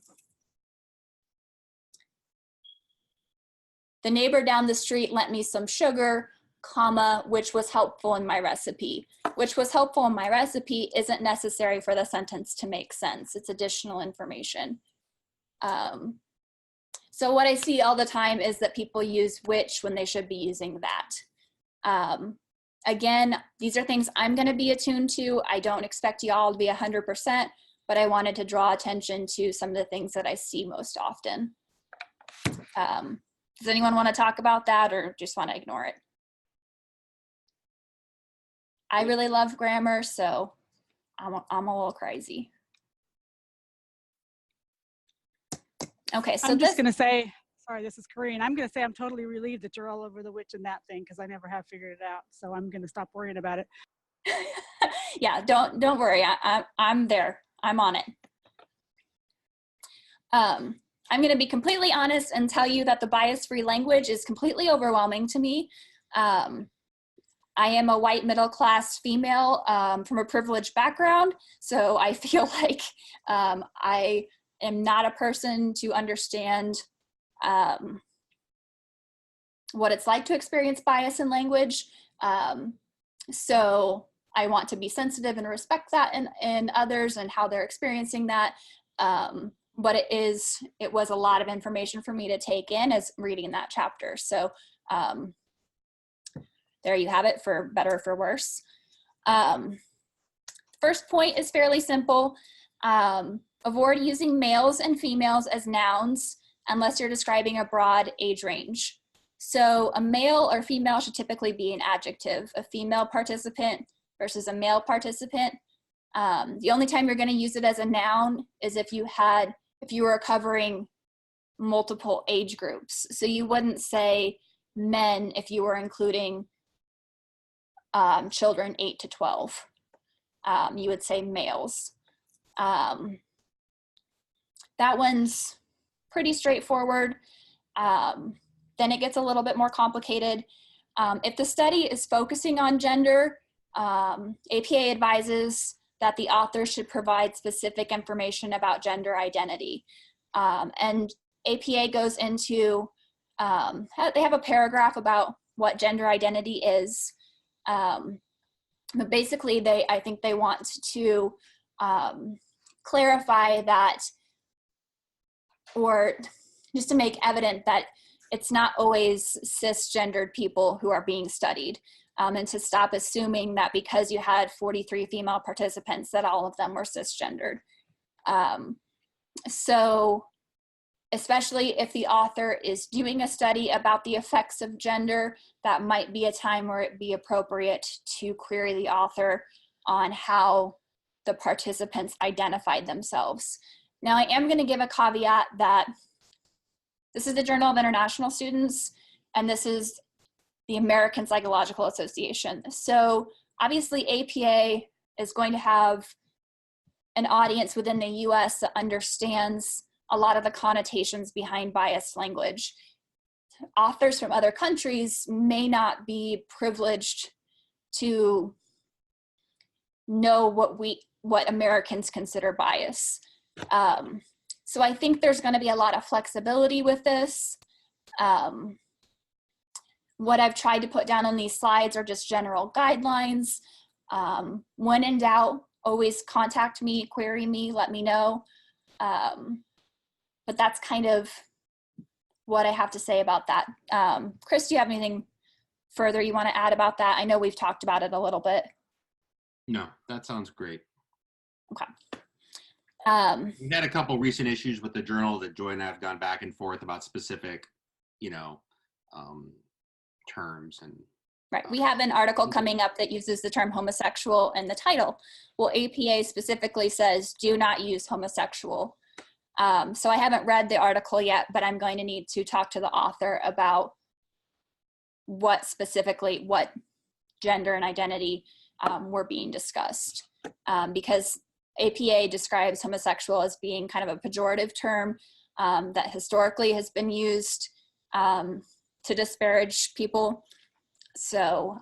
Speaker 7: neighbor down the street lent me some sugar, comma, which was helpful in my recipe. Which was helpful in my recipe isn't necessary for the sentence to make sense. It's additional information. So what I see all the time is that people use which when they should be using that. Again, these are things I'm going to be attuned to. I don't expect y'all to be 100%, but I wanted to draw attention to some of the things that I see most often. Does anyone want to talk about that or just want to ignore it? I really love grammar, so I'm a little crazy. Okay, so
Speaker 1: I'm just going to say, sorry, this is Corinne. I'm going to say I'm totally relieved that you're all over the which and that thing because I never have figured it out. So I'm going to stop worrying about it.
Speaker 7: Yeah, don't worry. I'm there. I'm on it. I'm going to be completely honest and tell you that the bias-free language is completely overwhelming to me. I am a white middle-class female from a privileged background, so I feel like I am not a person to understand what it's like to experience bias in language. So I want to be sensitive and respect that in others and how they're experiencing that. But it was a lot of information for me to take in as reading that chapter. So there you have it, for better or for worse. First point is fairly simple. Avoid using males and females as nouns unless you're describing a broad age range. So a male or female should typically be an adjective, a female participant versus a male participant. The only time you're going to use it as a noun is if you were covering multiple age groups. So you wouldn't say men if you were including children 8 to 12. You would say males. That one's pretty straightforward. Then it gets a little bit more complicated. If the study is focusing on gender, APA advises that the author should provide specific information about gender identity. And APA goes into, they have a paragraph about what gender identity is. But basically, I think they want to clarify that, or just to make evident that it's not always cisgendered people who are being studied, and to stop assuming that because you had 43 female participants that all of them were cisgendered. So especially if the author is doing a study about the effects of gender, that might be a time where it'd be appropriate to query the author on how the participants identified themselves. Now, I am going to give a caveat that this is the Journal of International Students, and this is the American Psychological Association. So obviously APA is going to have an audience within the US that understands a lot of the connotations behind biased language. Authors from other countries may not be privileged to know what Americans consider bias. So I think there's going to be a lot of flexibility with this. What I've tried to put down on these slides are just general guidelines. When in doubt, always contact me, query me, let me know. But that's kind of what I have to say about that. Chris, do you have anything further you want to add about that? I know we've talked about it a little bit.
Speaker 2: No, that sounds great.
Speaker 7: Okay.
Speaker 2: We've had a couple recent issues with the journal that Joy and I have gone back and forth about specific, terms and.
Speaker 7: Right, we have an article coming up that uses the term homosexual in the title. Well, APA specifically says do not use homosexual. So I haven't read the article yet, but I'm going to need to talk to the author about what gender and identity were being discussed. Because APA describes homosexual as being kind of a pejorative term that historically has been used to disparage people. So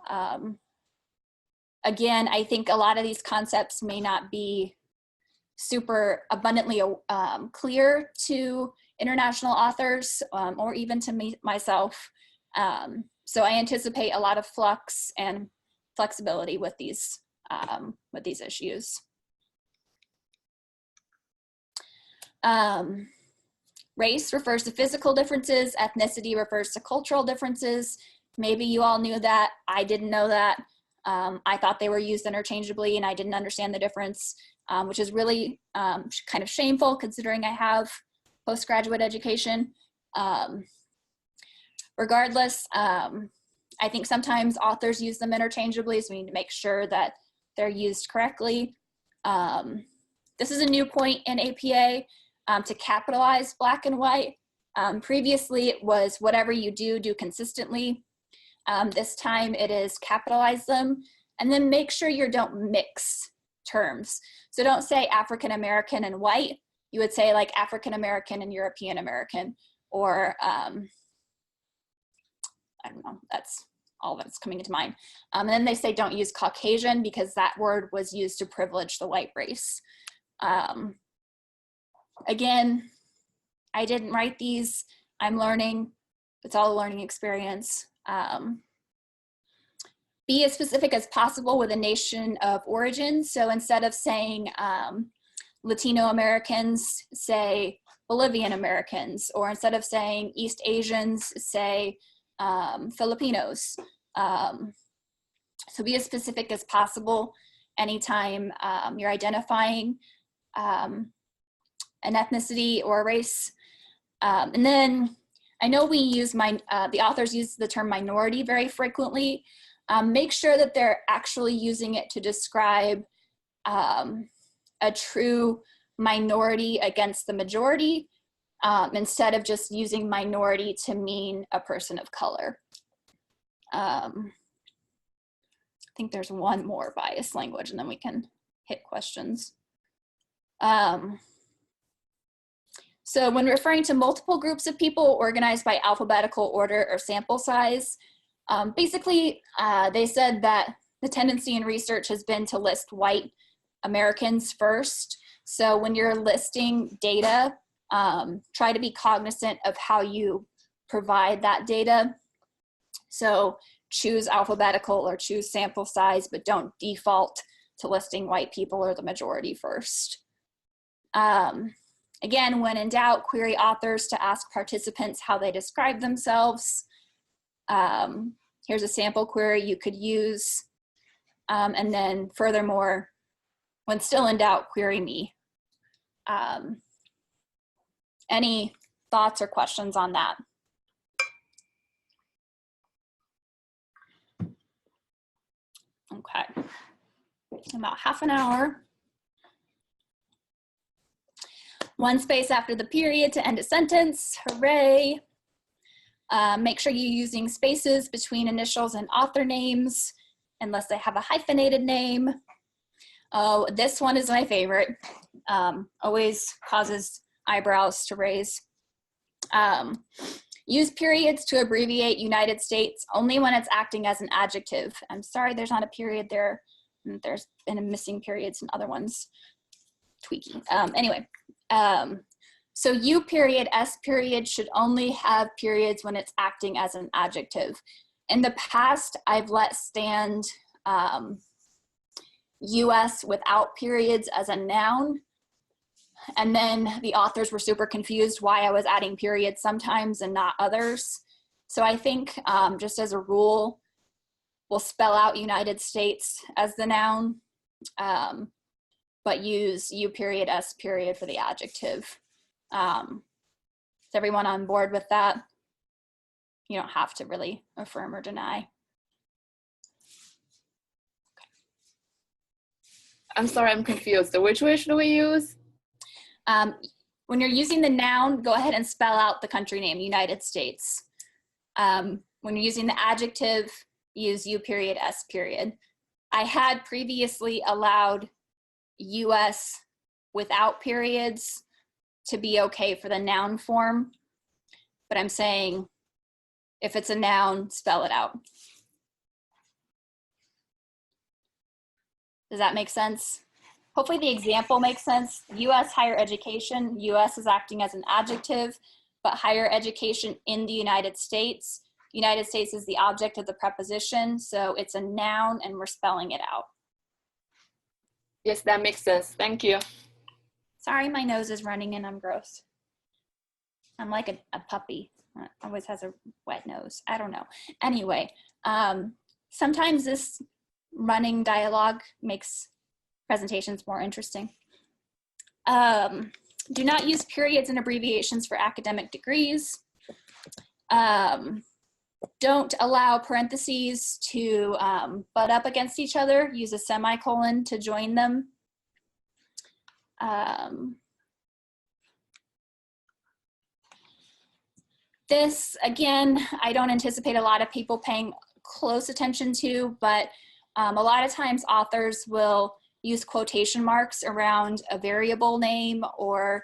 Speaker 7: again, I think a lot of these concepts may not be super abundantly clear to international authors or even to me, myself. So I anticipate a lot of flux and flexibility with these issues. Race refers to physical differences. Ethnicity refers to cultural differences. Maybe you all knew that. I didn't know that. I thought they were used interchangeably and I didn't understand the difference, which is really kind of shameful considering I have postgraduate education. Regardless, I think sometimes authors use them interchangeably, so we need to make sure that they're used correctly. This is a new point in APA to capitalize Black and white. Previously, it was whatever you do, do consistently. This time it is capitalize them, and then make sure you don't mix terms. So don't say African American and white. You would say like African American and European American, or I don't know, that's all that's coming into mind. And then they say don't use Caucasian because that word was used to privilege the white race. Again, I didn't write these. I'm learning. It's all a learning experience. Be as specific as possible with a nation of origin. So instead of saying Latino Americans, say Bolivian Americans, or instead of saying East Asians, say Filipinos. So be as specific as possible anytime you're identifying an ethnicity or a race. And then I know we use the authors use the term minority very frequently. Make sure that they're actually using it to describe a true minority against the majority, instead of just using minority to mean a person of color. I think there's one more biased language and then we can hit questions. So when referring to multiple groups of people organized by alphabetical order or sample size, basically they said that the tendency in research has been to list white Americans first. So when you're listing data, try to be cognizant of how you provide that data. So choose alphabetical or choose sample size, but don't default to listing white people or the majority first. Again, when in doubt, query authors to ask participants how they describe themselves. Here's a sample query you could use. And then furthermore, when still in doubt, query me. Any thoughts or questions on that? Okay, about half an hour. One space after the period to end a sentence, hooray. Make sure you're using spaces between initials and author names, unless they have a hyphenated name. Oh, this one is my favorite. Always causes eyebrows to raise. Use periods to abbreviate United States only when it's acting as an adjective. I'm sorry, there's not a period there. There's been a missing periods in other ones. Tweaking. Anyway, so U period, S period should only have periods when it's acting as an adjective. In the past, I've let stand US without periods as a noun. And then the authors were super confused why I was adding periods sometimes and not others. So I think just as a rule, we'll spell out United States as the noun, but use U period, S period for the adjective. Is everyone on board with that? You don't have to really affirm or deny.
Speaker 3: I'm sorry, I'm confused. So which way should we use?
Speaker 7: When you're using the noun, go ahead and spell out the country name, United States. When you're using the adjective, use U period, S period. I had previously allowed US without periods to be okay for the noun form, but I'm saying if it's a noun, spell it out. Does that make sense? hopefully the example makes sense. US higher education, US is acting as an adjective, but higher education in the United States. United States is the object of the preposition, so it's a noun and we're spelling it out.
Speaker 3: Yes, that makes sense. Thank you.
Speaker 7: Sorry, my nose is running and I'm gross. I'm like a puppy. Always has a wet nose. I don't know. Anyway, sometimes this running dialogue makes presentations more interesting. Do not use periods and abbreviations for academic degrees. Don't allow parentheses to butt up against each other. Use a semicolon to join them. This, again, I don't anticipate a lot of people paying close attention to, but a lot of times authors will use quotation marks around a variable name or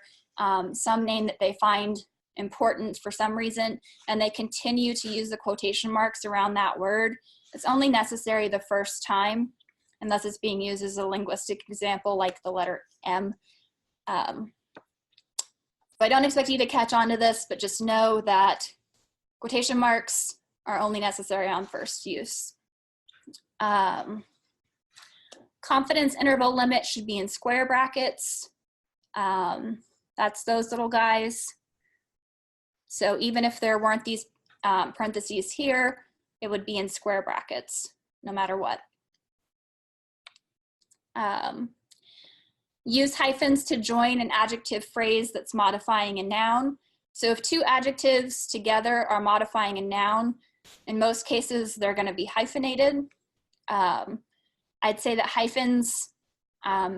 Speaker 7: some name that they find important for some reason, and they continue to use the quotation marks around that word. It's only necessary the first time, unless it's being used as a linguistic example like the letter M. So I don't expect you to catch on to this, but just know that quotation marks are only necessary on first use. Confidence interval limit should be in square brackets. That's those little guys. So even if there weren't these parentheses here, it would be in square brackets, no matter what. Use hyphens to join an adjective phrase that's modifying a noun. So if two adjectives together are modifying a noun, in most cases, they're going to be hyphenated. I'd say that hyphens,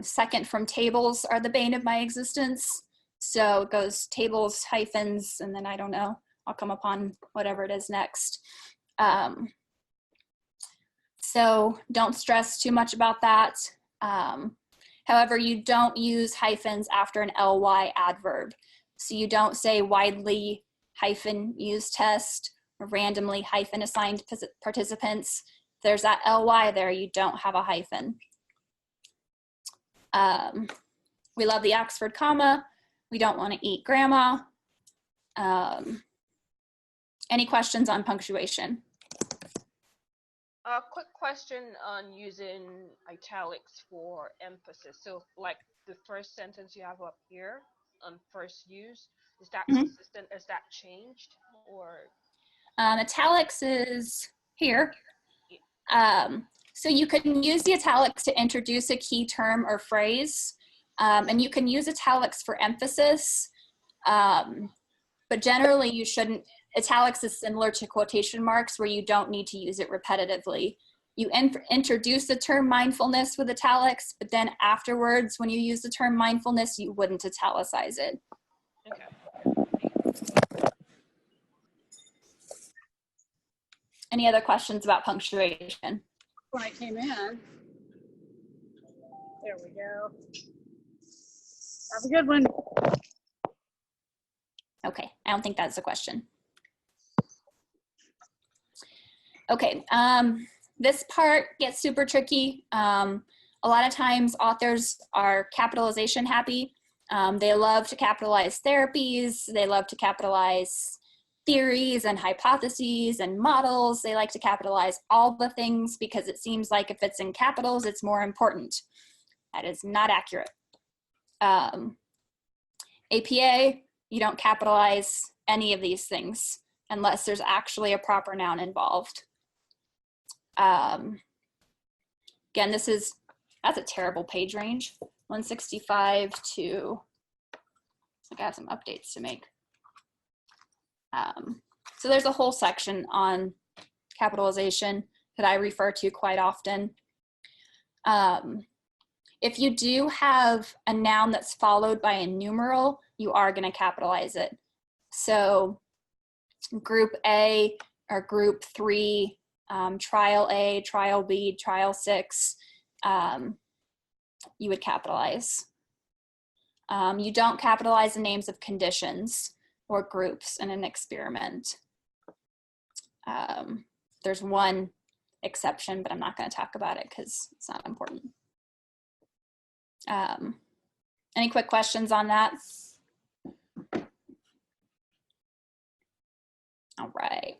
Speaker 7: second from tables, are the bane of my existence. So it goes tables, hyphens, and then I don't know, I'll come upon whatever it is next. So don't stress too much about that. However, you don't use hyphens after an ly adverb. So you don't say widely hyphen used test or randomly hyphen assigned participants. If there's that ly there, you don't have a hyphen. We love the Oxford comma. We don't want to eat grandma. Any questions on punctuation?
Speaker 11: A quick question on using italics for emphasis. So like the first sentence you have up here on first use, is that consistent? Is that changed or?
Speaker 7: Italics is here. So you can use the italics to introduce a key term or phrase, and you can use italics for emphasis, but generally you shouldn't. Italics is similar to quotation marks where you don't need to use it repetitively. You introduce the term mindfulness with italics, but then afterwards, when you use the term mindfulness, you wouldn't italicize it.
Speaker 11: Okay.
Speaker 7: Any other questions about punctuation?
Speaker 1: When I came in, there we go. Have a good one.
Speaker 7: Okay, I don't think that's a question. Okay, this part gets super tricky. A lot of times authors are capitalization happy. They love to capitalize therapies. They love to capitalize theories and hypotheses and models. They like to capitalize all the things because it seems like if it's in capitals, it's more important. That is not accurate. APA, you don't capitalize any of these things unless there's actually a proper noun involved. Again, that's a terrible page range, 165 to, I have some updates to make. So there's a whole section on capitalization that I refer to quite often. If you do have a noun that's followed by a numeral, you are going to capitalize it. So group A or group 3, trial A, trial B, trial 6, you would capitalize. You don't capitalize the names of conditions or groups in an experiment. There's one exception, but I'm not going to talk about it because it's not important. Any quick questions on that? All right.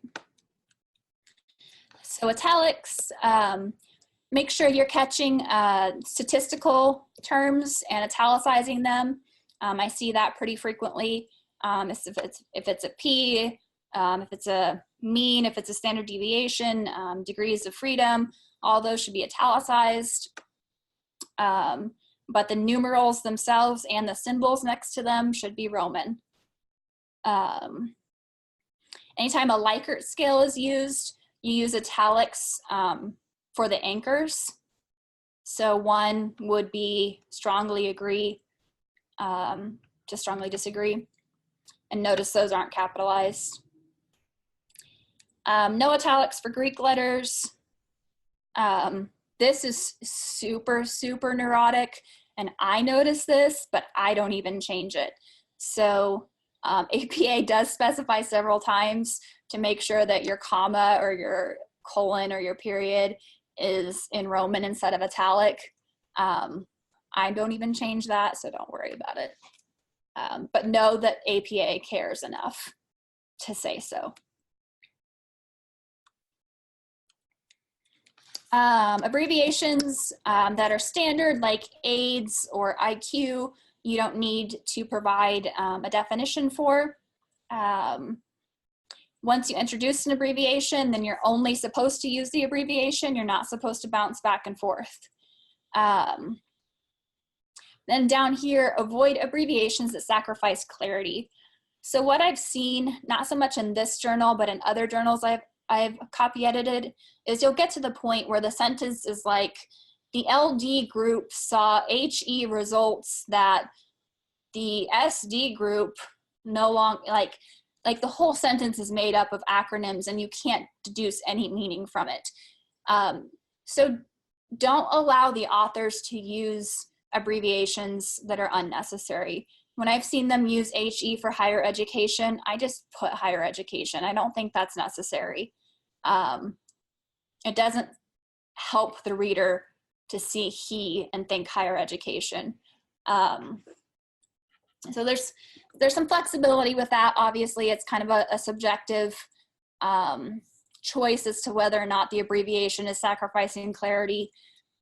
Speaker 7: So italics, make sure you're catching statistical terms and italicizing them. I see that pretty frequently. If it's a P, if it's a mean, if it's a standard deviation, degrees of freedom, all those should be italicized. But the numerals themselves and the symbols next to them should be Roman. Anytime a Likert scale is used, you use italics for the anchors. So one would be strongly agree, to strongly disagree. And notice those aren't capitalized. No italics for Greek letters. This is super, super neurotic. And I notice this, but I don't even change it. So APA does specify several times to make sure that your comma or your colon or your period is in Roman instead of italic. I don't even change that, so don't worry about it. But know that APA cares enough to say so. Abbreviations that are standard, like AIDS or IQ, you don't need to provide a definition for. Once you introduce an abbreviation, then you're only supposed to use the abbreviation. You're not supposed to bounce back and forth. Then down here, avoid abbreviations that sacrifice clarity. So what I've seen, not so much in this journal, but in other journals I've copy edited, is you'll get to the point where the sentence is like, the LD group saw HE results that the SD group no longer, like the whole sentence is made up of acronyms and you can't deduce any meaning from it. So don't allow the authors to use abbreviations that are unnecessary. When I've seen them use HE for higher education, I just put higher education. I don't think that's necessary. It doesn't help the reader to see he and think higher education. So there's some flexibility with that. Obviously, it's kind of a subjective choice as to whether or not the abbreviation is sacrificing clarity.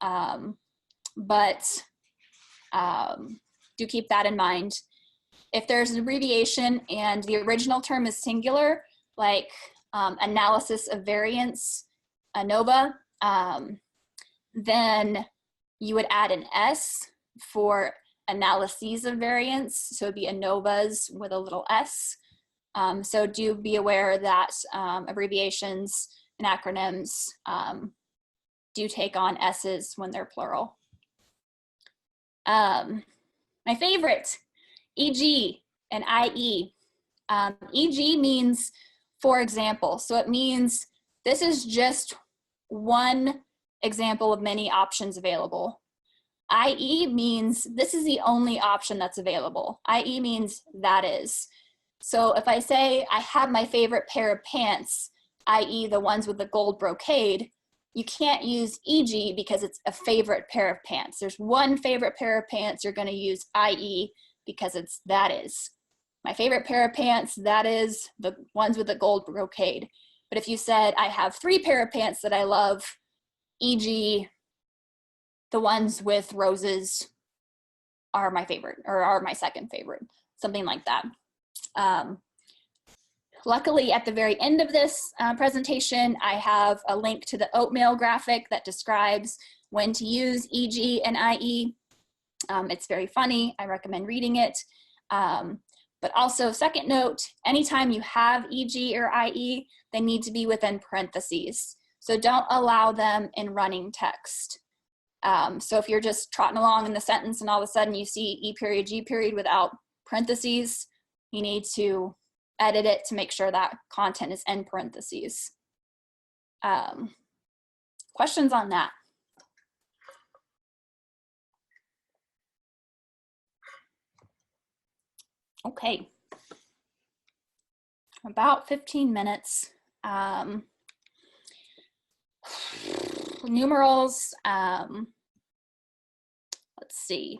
Speaker 7: But do keep that in mind. If there's an abbreviation and the original term is singular, like analysis of variance, ANOVA, then you would add an S for analyses of variance. So it'd be ANOVAs with a little S. So do be aware that abbreviations and acronyms do take on S's when they're plural. My favorite, EG and IE. EG means for example. So it means this is just one example of many options available. IE means this is the only option that's available. IE means that is. So if I say I have my favorite pair of pants, i.e. the ones with the gold brocade, you can't use EG because it's a favorite pair of pants. There's one favorite pair of pants, you're gonna use IE because it's that is. My favorite pair of pants, that is the ones with the gold brocade. But if you said I have 3 pair of pants that I love, e.g. the ones with roses are my favorite or are my second favorite, something like that. Luckily, at the very end of this presentation, I have a link to the oatmeal graphic that describes when to use EG and IE. It's very funny. I recommend reading it. But also, second note, anytime you have EG or IE, they need to be within parentheses. So don't allow them in running text. So if you're just trotting along in the sentence and all of a sudden you see E period, G period without parentheses, you need to edit it to make sure that content is in parentheses. Questions on that? Okay. About 15 minutes. Numerals, let's let's see.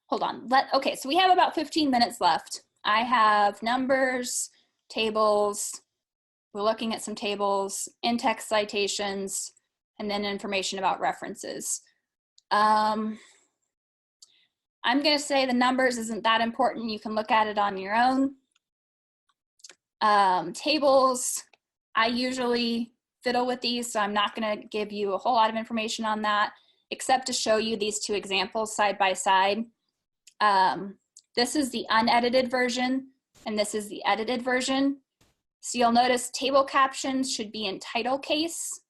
Speaker 7: Hold on. Okay, so we have about 15 minutes left. I have numbers, tables. We're looking at some tables, in-text citations, and then information about references. I'm going to say the numbers isn't that important. You can look at it on your own. Tables, I usually fiddle with these, so I'm not going to give you a whole lot of information on that, except to show you these two examples side by side. This is the unedited version, and this is the edited version. So you'll notice table captions should be in title case.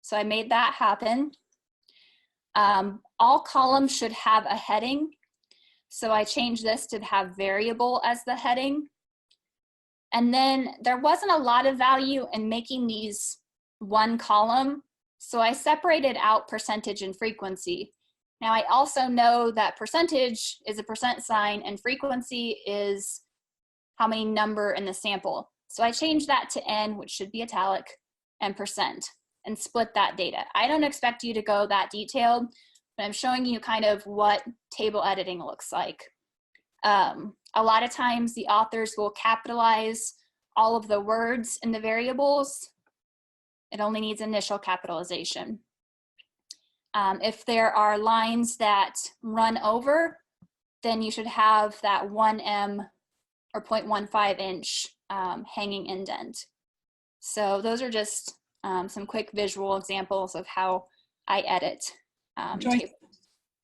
Speaker 7: So I made that happen. All columns should have a heading. So I changed this to have variable as the heading. And then there wasn't a lot of value in making these one column. So I separated out percentage and frequency. Now I also know that percentage is a percent sign and frequency is how many number in the sample. So I changed that to N, which should be italic, and percent, and split that data. I don't expect you to go that detailed, but I'm showing you kind of what table editing looks like. A lot of times the authors will capitalize all of the words in the variables. It only needs initial capitalization. If there are lines that run over, then you should have that 1M or 0.15 inch hanging indent. So those are just some quick visual examples of how I edit.
Speaker 12: Joyce,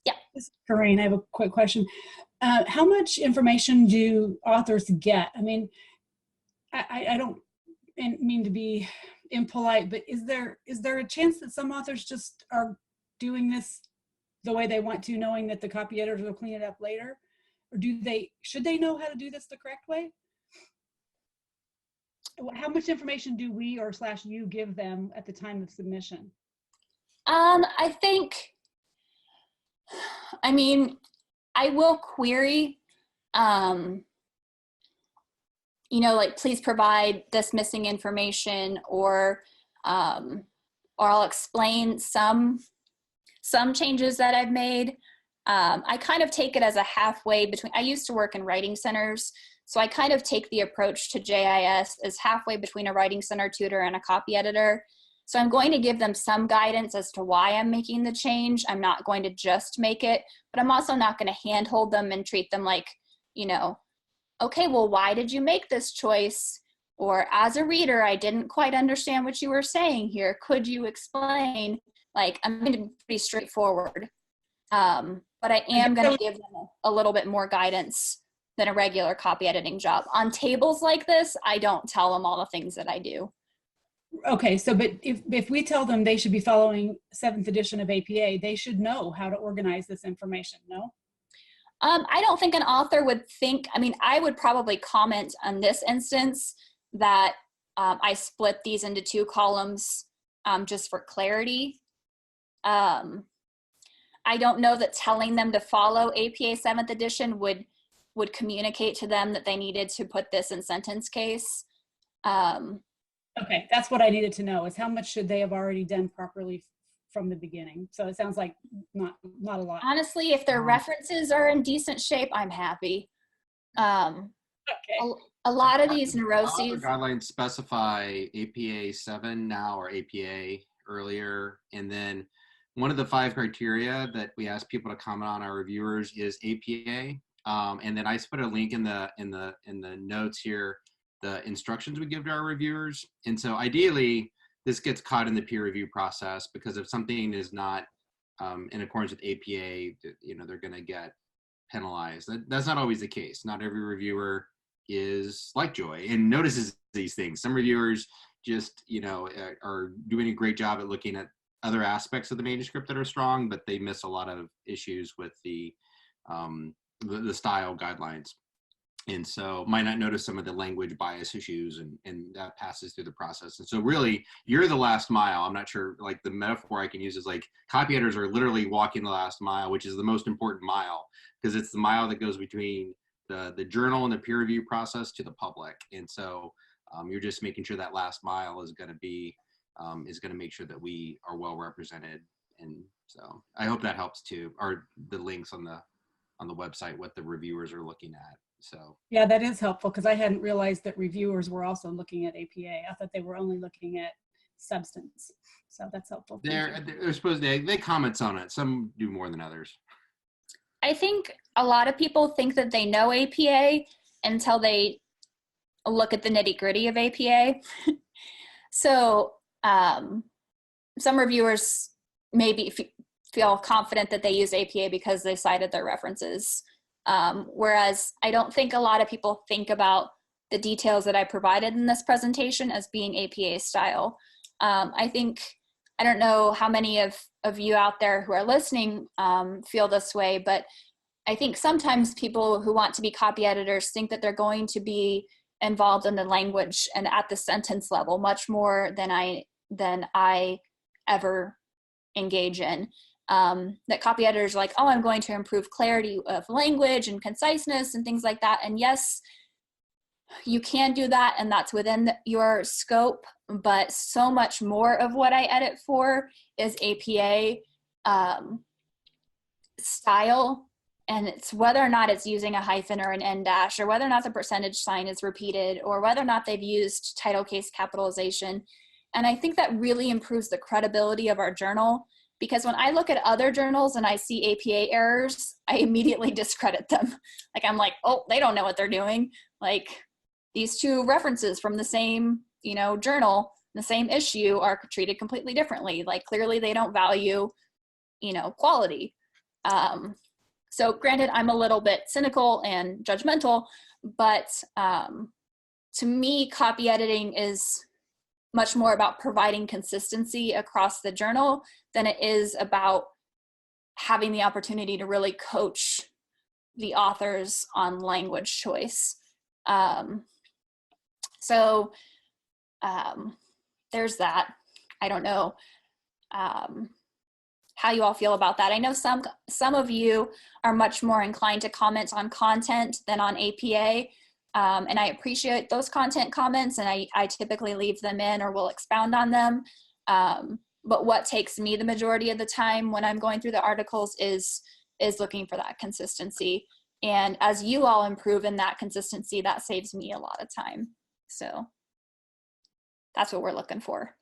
Speaker 7: yeah.
Speaker 12: This is Corinne, I have a quick question. How much information do authors get? I mean, I don't mean to be impolite, but is there a chance that some authors just are doing this the way they want to, knowing that the copy editors will clean it up later? Or should they know how to do this the correct way? How much information do we or / you give them at the time of submission?
Speaker 7: I think, I mean, I will query, you know, like, please provide this missing information, or I'll explain some changes that I've made. I kind of take it as a halfway between, I used to work in writing centers, so I kind of take the approach to JIS as halfway between a writing center tutor and a copy editor. So I'm going to give them some guidance as to why I'm making the change. I'm not going to just make it, but I'm also not going to handhold them and treat them like, you know, okay, well, why did you make this choice? Or as a reader, I didn't quite understand what you were saying here. Could you explain? Like, I'm going to be pretty straightforward. But I am going to give them a little bit more guidance than a regular copy editing job. On tables like this, I don't tell them all the things that I do.
Speaker 12: Okay, so but if we tell them they should be following 7th edition of APA, they should know how to organize this information, no?
Speaker 7: I don't think an author would think, I mean, I would probably comment on this instance that I split these into 2 columns just for clarity. I don't know that telling them to follow APA 7th edition would communicate to them that they needed to put this in sentence case.
Speaker 12: Okay, that's what I needed to know, is how much should they have already done properly from the beginning? So it sounds like not a lot.
Speaker 7: Honestly, if their references are in decent shape, I'm happy.
Speaker 12: Okay.
Speaker 7: A lot of these neuroses.
Speaker 2: Guidelines specify APA 7 now or APA earlier, and then one of the 5 criteria that we ask people to comment on, our reviewers, is APA. And then I put a link in the notes here, the instructions we give to our reviewers. And so ideally, this gets caught in the peer review process, because if something is not in accordance with APA, you know, they're going to get penalized. That's not always the case. Not every reviewer is like Joy and notices these things. Some reviewers just, you know, are doing a great job at looking at other aspects of the manuscript that are strong, but they miss a lot of issues with the style guidelines. And so might not notice some of the language bias issues, and that passes through the process. And so really, you're the last mile. I'm not sure, like, the metaphor I can use is like copy editors are literally walking the last mile, which is the most important mile, because it's the mile that goes between the journal and the peer review process to the public. And so you're just making sure that last mile is going to be, is going to make sure that we are well represented And so I hope that helps too, or the links on the website, what the reviewers are looking at. So
Speaker 12: yeah, that is helpful because I hadn't realized that reviewers were also looking at APA. I thought they were only looking at substance. So that's helpful.
Speaker 2: they're supposed to, they comment on it. Some do more than others.
Speaker 7: I think a lot of people think that they know APA until they look at the nitty-gritty of APA. So some reviewers maybe feel confident that they use APA because they cited their references. Whereas I don't think a lot of people think about the details that I provided in this presentation as being APA style. I don't know how many of you out there who are listening feel this way, but I think sometimes people who want to be copy editors think that they're going to be involved in the language and at the sentence level much more than I ever engage in. That copy editors are like, oh, I'm going to improve clarity of language and conciseness and things like that. And yes, you can do that, and that's within your scope, but so much more of what I edit for is APA style, and it's whether or not it's using a hyphen or an en dash, or whether or not the percentage sign is repeated, or whether or not they've used title case capitalization. And I think that really improves the credibility of our journal, because when I look at other journals and I see APA errors, I immediately discredit them. Like, I'm like, oh, they don't know what they're doing. Like, these two references from the same, journal, the same issue are treated completely differently. Like, clearly they don't value, quality. So granted, I'm a little bit cynical and judgmental, but to me, copy editing is much more about providing consistency across the journal than it is about having the opportunity to really coach the authors on language choice. So there's that. I don't know how you all feel about that. I know some of you are much more inclined to comment on content than on APA. And I appreciate those content comments, and I typically leave them in or will expound on them. But what takes me the majority of the time when I'm going through the articles is looking for that consistency. And as you all improve in that consistency, that saves me a lot of time. So that's what we're looking for.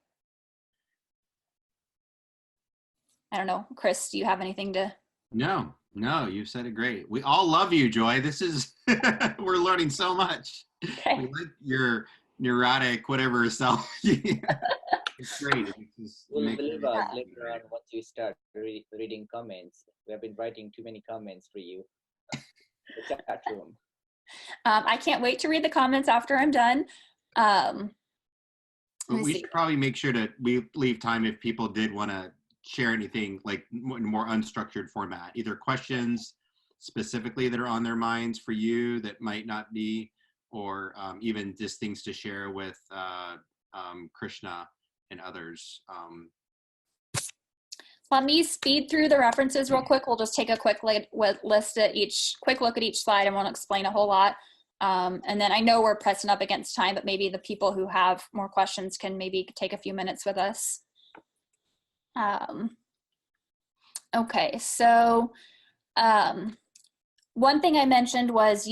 Speaker 7: I don't know, Chris, do you have anything to?
Speaker 2: No, you said it great. We all love you, Joy. This is, we're learning so much.
Speaker 7: Okay.
Speaker 2: We like your neurotic, whatever self. It's great.
Speaker 9: We'll later on once you start reading comments. We have been writing too many comments for you. The chat room.
Speaker 7: I can't wait to read the comments after I'm done.
Speaker 2: We should probably make sure to leave time if people did want to share anything like in more unstructured format, either questions specifically that are on their minds for you that might not be, or even just things to share with Krishna and others.
Speaker 7: Let me speed through the references real quick. We'll just take a quick look at each slide. I won't explain a whole lot. And then I know we're pressing up against time, but maybe the people who have more questions can maybe take a few minutes with us. Okay, so one thing I mentioned was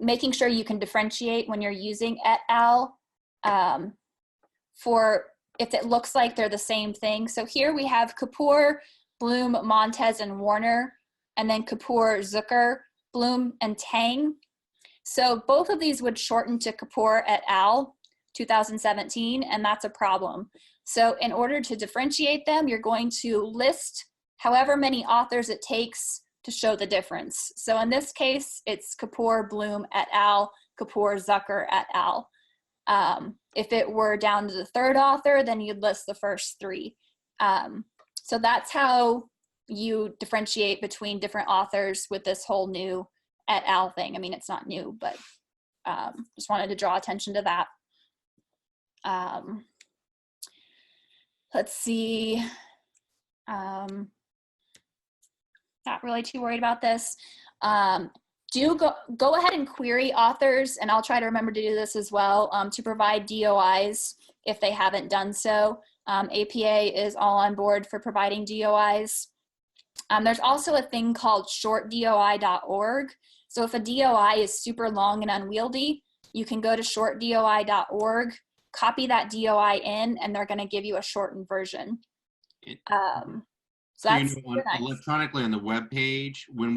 Speaker 7: making sure you can differentiate when you're using et al. For if it looks like they're the same thing. So here we have Kapoor, Bloom, Montez, and Warner, and then Kapoor, Zucker, Bloom, and Tang. So both of these would shorten to Kapoor et al. 2017, and that's a problem. So in order to differentiate them, you're going to list however many authors it takes to show the difference. So in this case, it's Kapoor, Bloom et al., Kapoor, Zucker et al. If it were down to the third author, then you'd list the first three. So that's how you differentiate between different authors with this whole new et al. Thing. I mean, it's not new, but just wanted to draw attention to that. Let's see. Not really too worried about this. Do go ahead and query authors, and I'll try to remember to do this as well, to provide DOIs if they haven't done so. APA is all on board for providing DOIs. There's also a thing called shortdoi.org. So if a DOI is super long and unwieldy, you can go to shortdoi.org, copy that DOI in, and they're going to give you a shortened version. So that's nice.
Speaker 2: Electronically on the web page, when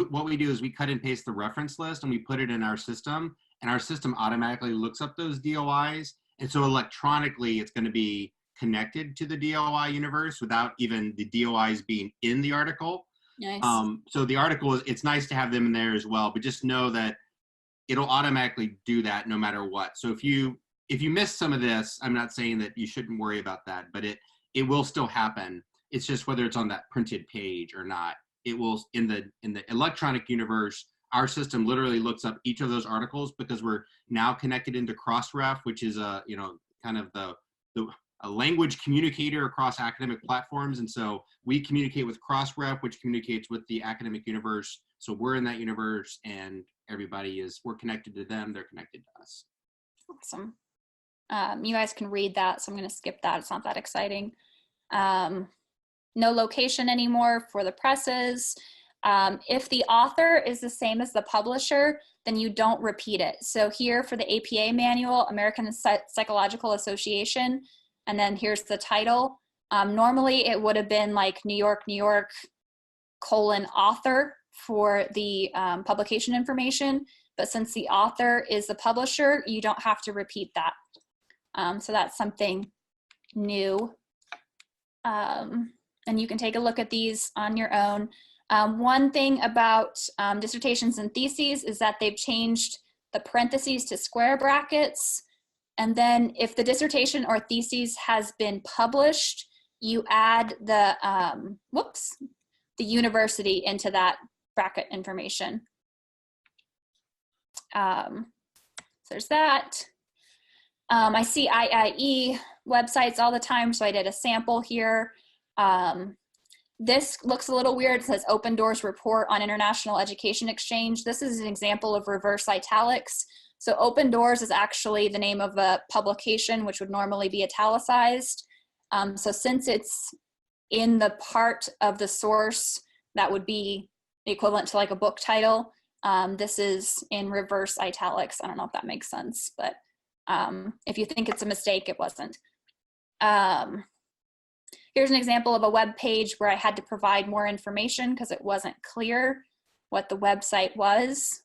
Speaker 2: what we do is we cut and paste the reference list and we put it in our system, and our system automatically looks up those DOIs. And so electronically, it's going to be connected to the DOI universe without even the DOIs being in the article.
Speaker 7: Nice.
Speaker 2: So the article it's nice to have them in there as well, but just know that it'll automatically do that no matter what. So if you miss some of this, I'm not saying that you shouldn't worry about that, but it will still happen. It's just whether it's on that printed page or not. It will in the electronic universe. Our system literally looks up each of those articles because we're now connected into Crossref, which is kind of a language communicator across academic platforms. And so we communicate with Crossref, which communicates with the academic universe. So we're in that universe, and we're connected to them. They're connected to us.
Speaker 7: Awesome. You guys can read that, so I'm going to skip that. It's not that exciting. No location anymore for the presses. If the author is the same as the publisher, then you don't repeat it. So here for the APA manual, American Psychological Association, and then here's the title. Normally it would have been like New York, author for the publication information, but since the author is the publisher, you don't have to repeat that. So that's something new. And you can take a look at these on your own. One thing about dissertations and theses is that they've changed the parentheses to square brackets. And then if the dissertation or thesis has been published, you add the university into that bracket information. So there's that. I see IIE websites all the time, so I did a sample here. This looks a little weird. It says Open Doors Report on International Education Exchange. This is an example of reverse italics. So Open Doors is actually the name of a publication, which would normally be italicized. So since it's in the part of the source that would be the equivalent to like a book title, this is in reverse italics. I don't know if that makes sense, but if you think it's a mistake, it wasn't. Here's an example of a web page where I had to provide more information because it wasn't clear what the website was.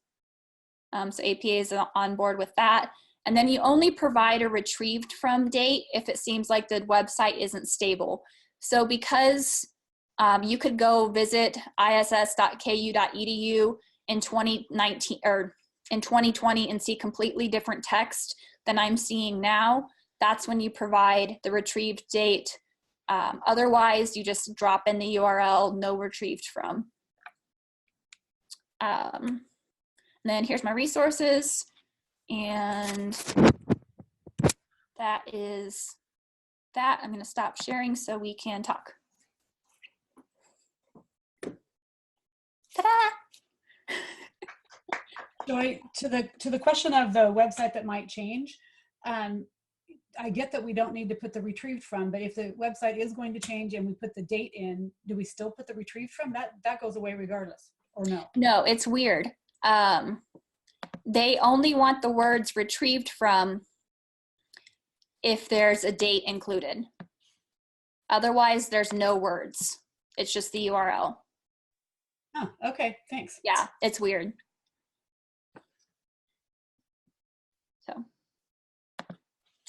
Speaker 7: So APA is on board with that. And then you only provide a retrieved from date if it seems like the website isn't stable. So because you could go visit iss.ku.edu in 2019 or in 2020 and see completely different text than I'm seeing now, that's when you provide the retrieved date. Otherwise, you just drop in the URL, no retrieved from. And then here's my resources. And that is that. I'm going to stop sharing so we can talk. Ta-da!
Speaker 12: Joy, to the question of the website that might change, I get that we don't need to put the retrieved from, but if the website is going to change and we put the date in, do we still put the retrieved from? That goes away regardless, or no?
Speaker 7: No, it's weird. They only want the words retrieved from if there's a date included. Otherwise, there's no words. It's just the URL.
Speaker 12: Oh, okay, thanks.
Speaker 7: Yeah, it's weird. So.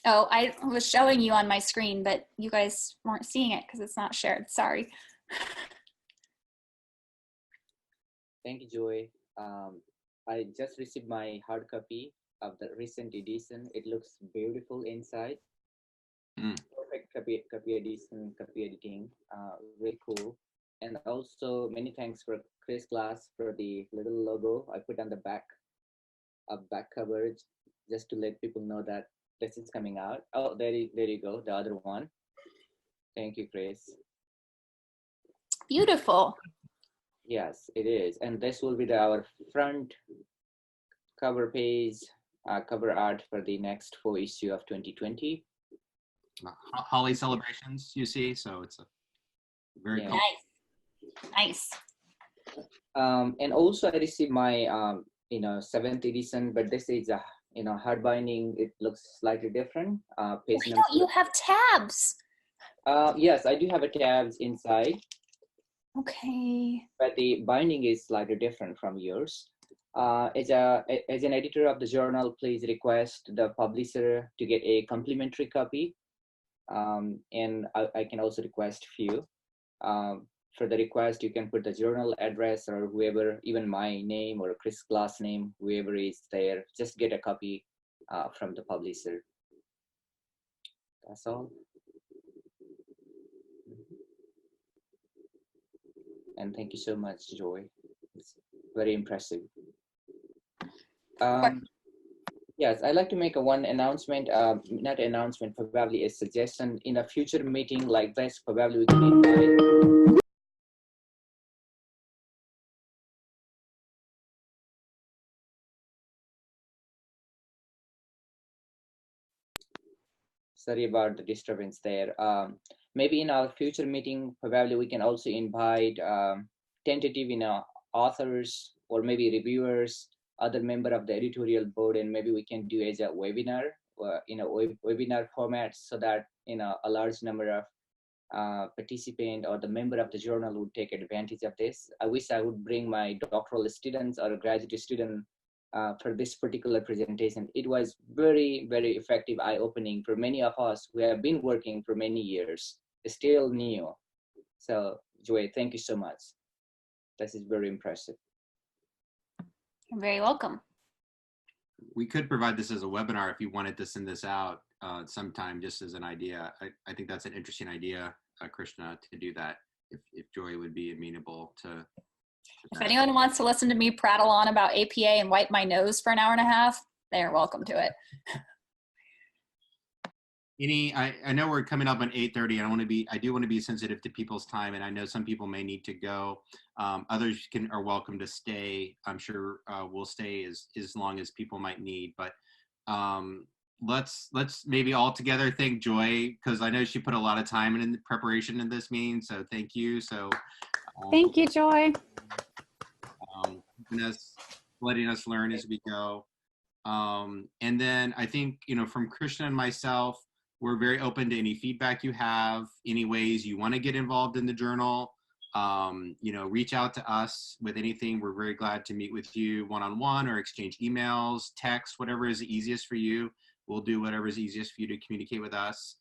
Speaker 7: Oh, I was showing you on my screen, but you guys weren't seeing it because it's not shared. Sorry.
Speaker 9: Thank you, Joy. I just received my hard copy of the recent edition. It looks beautiful inside. Perfect copy editing. Really cool. And also many thanks for Chris Glass for the little logo I put on the back coverage, just to let people know that this is coming out. Oh, there you go, the other one. Thank you, Chris.
Speaker 7: Beautiful.
Speaker 9: Yes, it is. And this will be our front cover page, cover art for the next 4 issue of 2020.
Speaker 2: holly celebrations, you see. So it's a very cool.
Speaker 7: Nice.
Speaker 9: And also I received my 7th edition, but this is a hard binding. It looks slightly different. Page
Speaker 7: Why don't you have tabs?
Speaker 9: Yes, I do have a tabs inside.
Speaker 7: Okay.
Speaker 9: But the binding is slightly different from yours. As an editor of the journal, please request the publisher to get a complimentary copy. And I can also request few. For the request, you can put the journal address or whoever, even my name or Chris' class name, whoever is there, just get a copy from the publisher. That's all. And thank you so much, Joy. It's very impressive. Yes, I'd like to make one announcement, not an announcement, probably a suggestion. In a future meeting like this, probably we can invite. Sorry about the disturbance there. Maybe in our future meeting, probably we can also invite tentative authors or maybe reviewers, other member of the editorial board, and maybe we can do as a webinar, webinar format, so that a large number of participant or the member of the journal would take advantage of this. I wish I would bring my doctoral students or graduate student for this particular presentation. It was very, very effective, eye-opening for many of us who have been working for many years, still new. So Joy, thank you so much. This is very impressive.
Speaker 7: You're very welcome.
Speaker 2: We could provide this as a webinar if you wanted to send this out sometime, just as an idea. I think that's an interesting idea, Krishna, to do that, if Joy would be amenable to
Speaker 7: If anyone wants to listen to me prattle on about APA and wipe my nose for an hour and a half, they're welcome to it.
Speaker 2: I know we're coming up on 8:30, and I do want to be sensitive to people's time, and I know some people may need to go. Others are welcome to stay. I'm sure we'll stay as long as people might need, but let's maybe all together thank Joy, because I know she put a lot of time in the preparation in this meeting, so thank you. So
Speaker 10: thank you, Joy.
Speaker 2: Letting us learn as we go. And then I think, from Krishna and myself, we're very open to any feedback you have, any ways you want to get involved in the journal. Reach out to us with anything. We're very glad to meet with you one-on-one or exchange emails, text, whatever is easiest for you. We'll do whatever is easiest for you to communicate with us.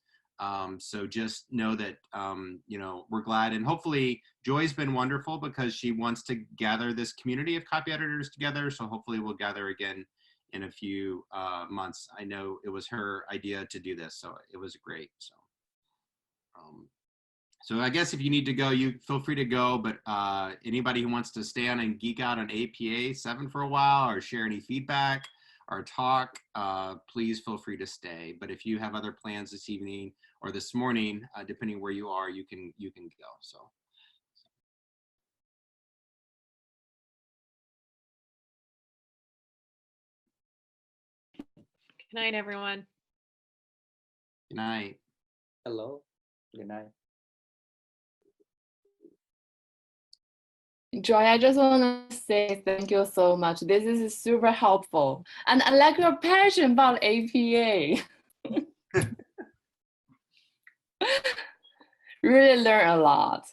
Speaker 2: So just know that, we're glad, and hopefully Joy's been wonderful because she wants to gather this community of copy editors together. So hopefully we'll gather again in a few months. I know it was her idea to do this, so it was great. So I guess if you need to go, you feel free to go, but anybody who wants to stay on and geek out on APA 7 for a while or share any feedback or talk, please feel free to stay. But if you have other plans this evening or this morning, depending where you are, you can go. So.
Speaker 6: Good night, everyone.
Speaker 2: Good night.
Speaker 9: Hello. Good night.
Speaker 3: Joy, I just want to say thank you so much. This is super helpful. And I like your passion about APA. Really learn a lot.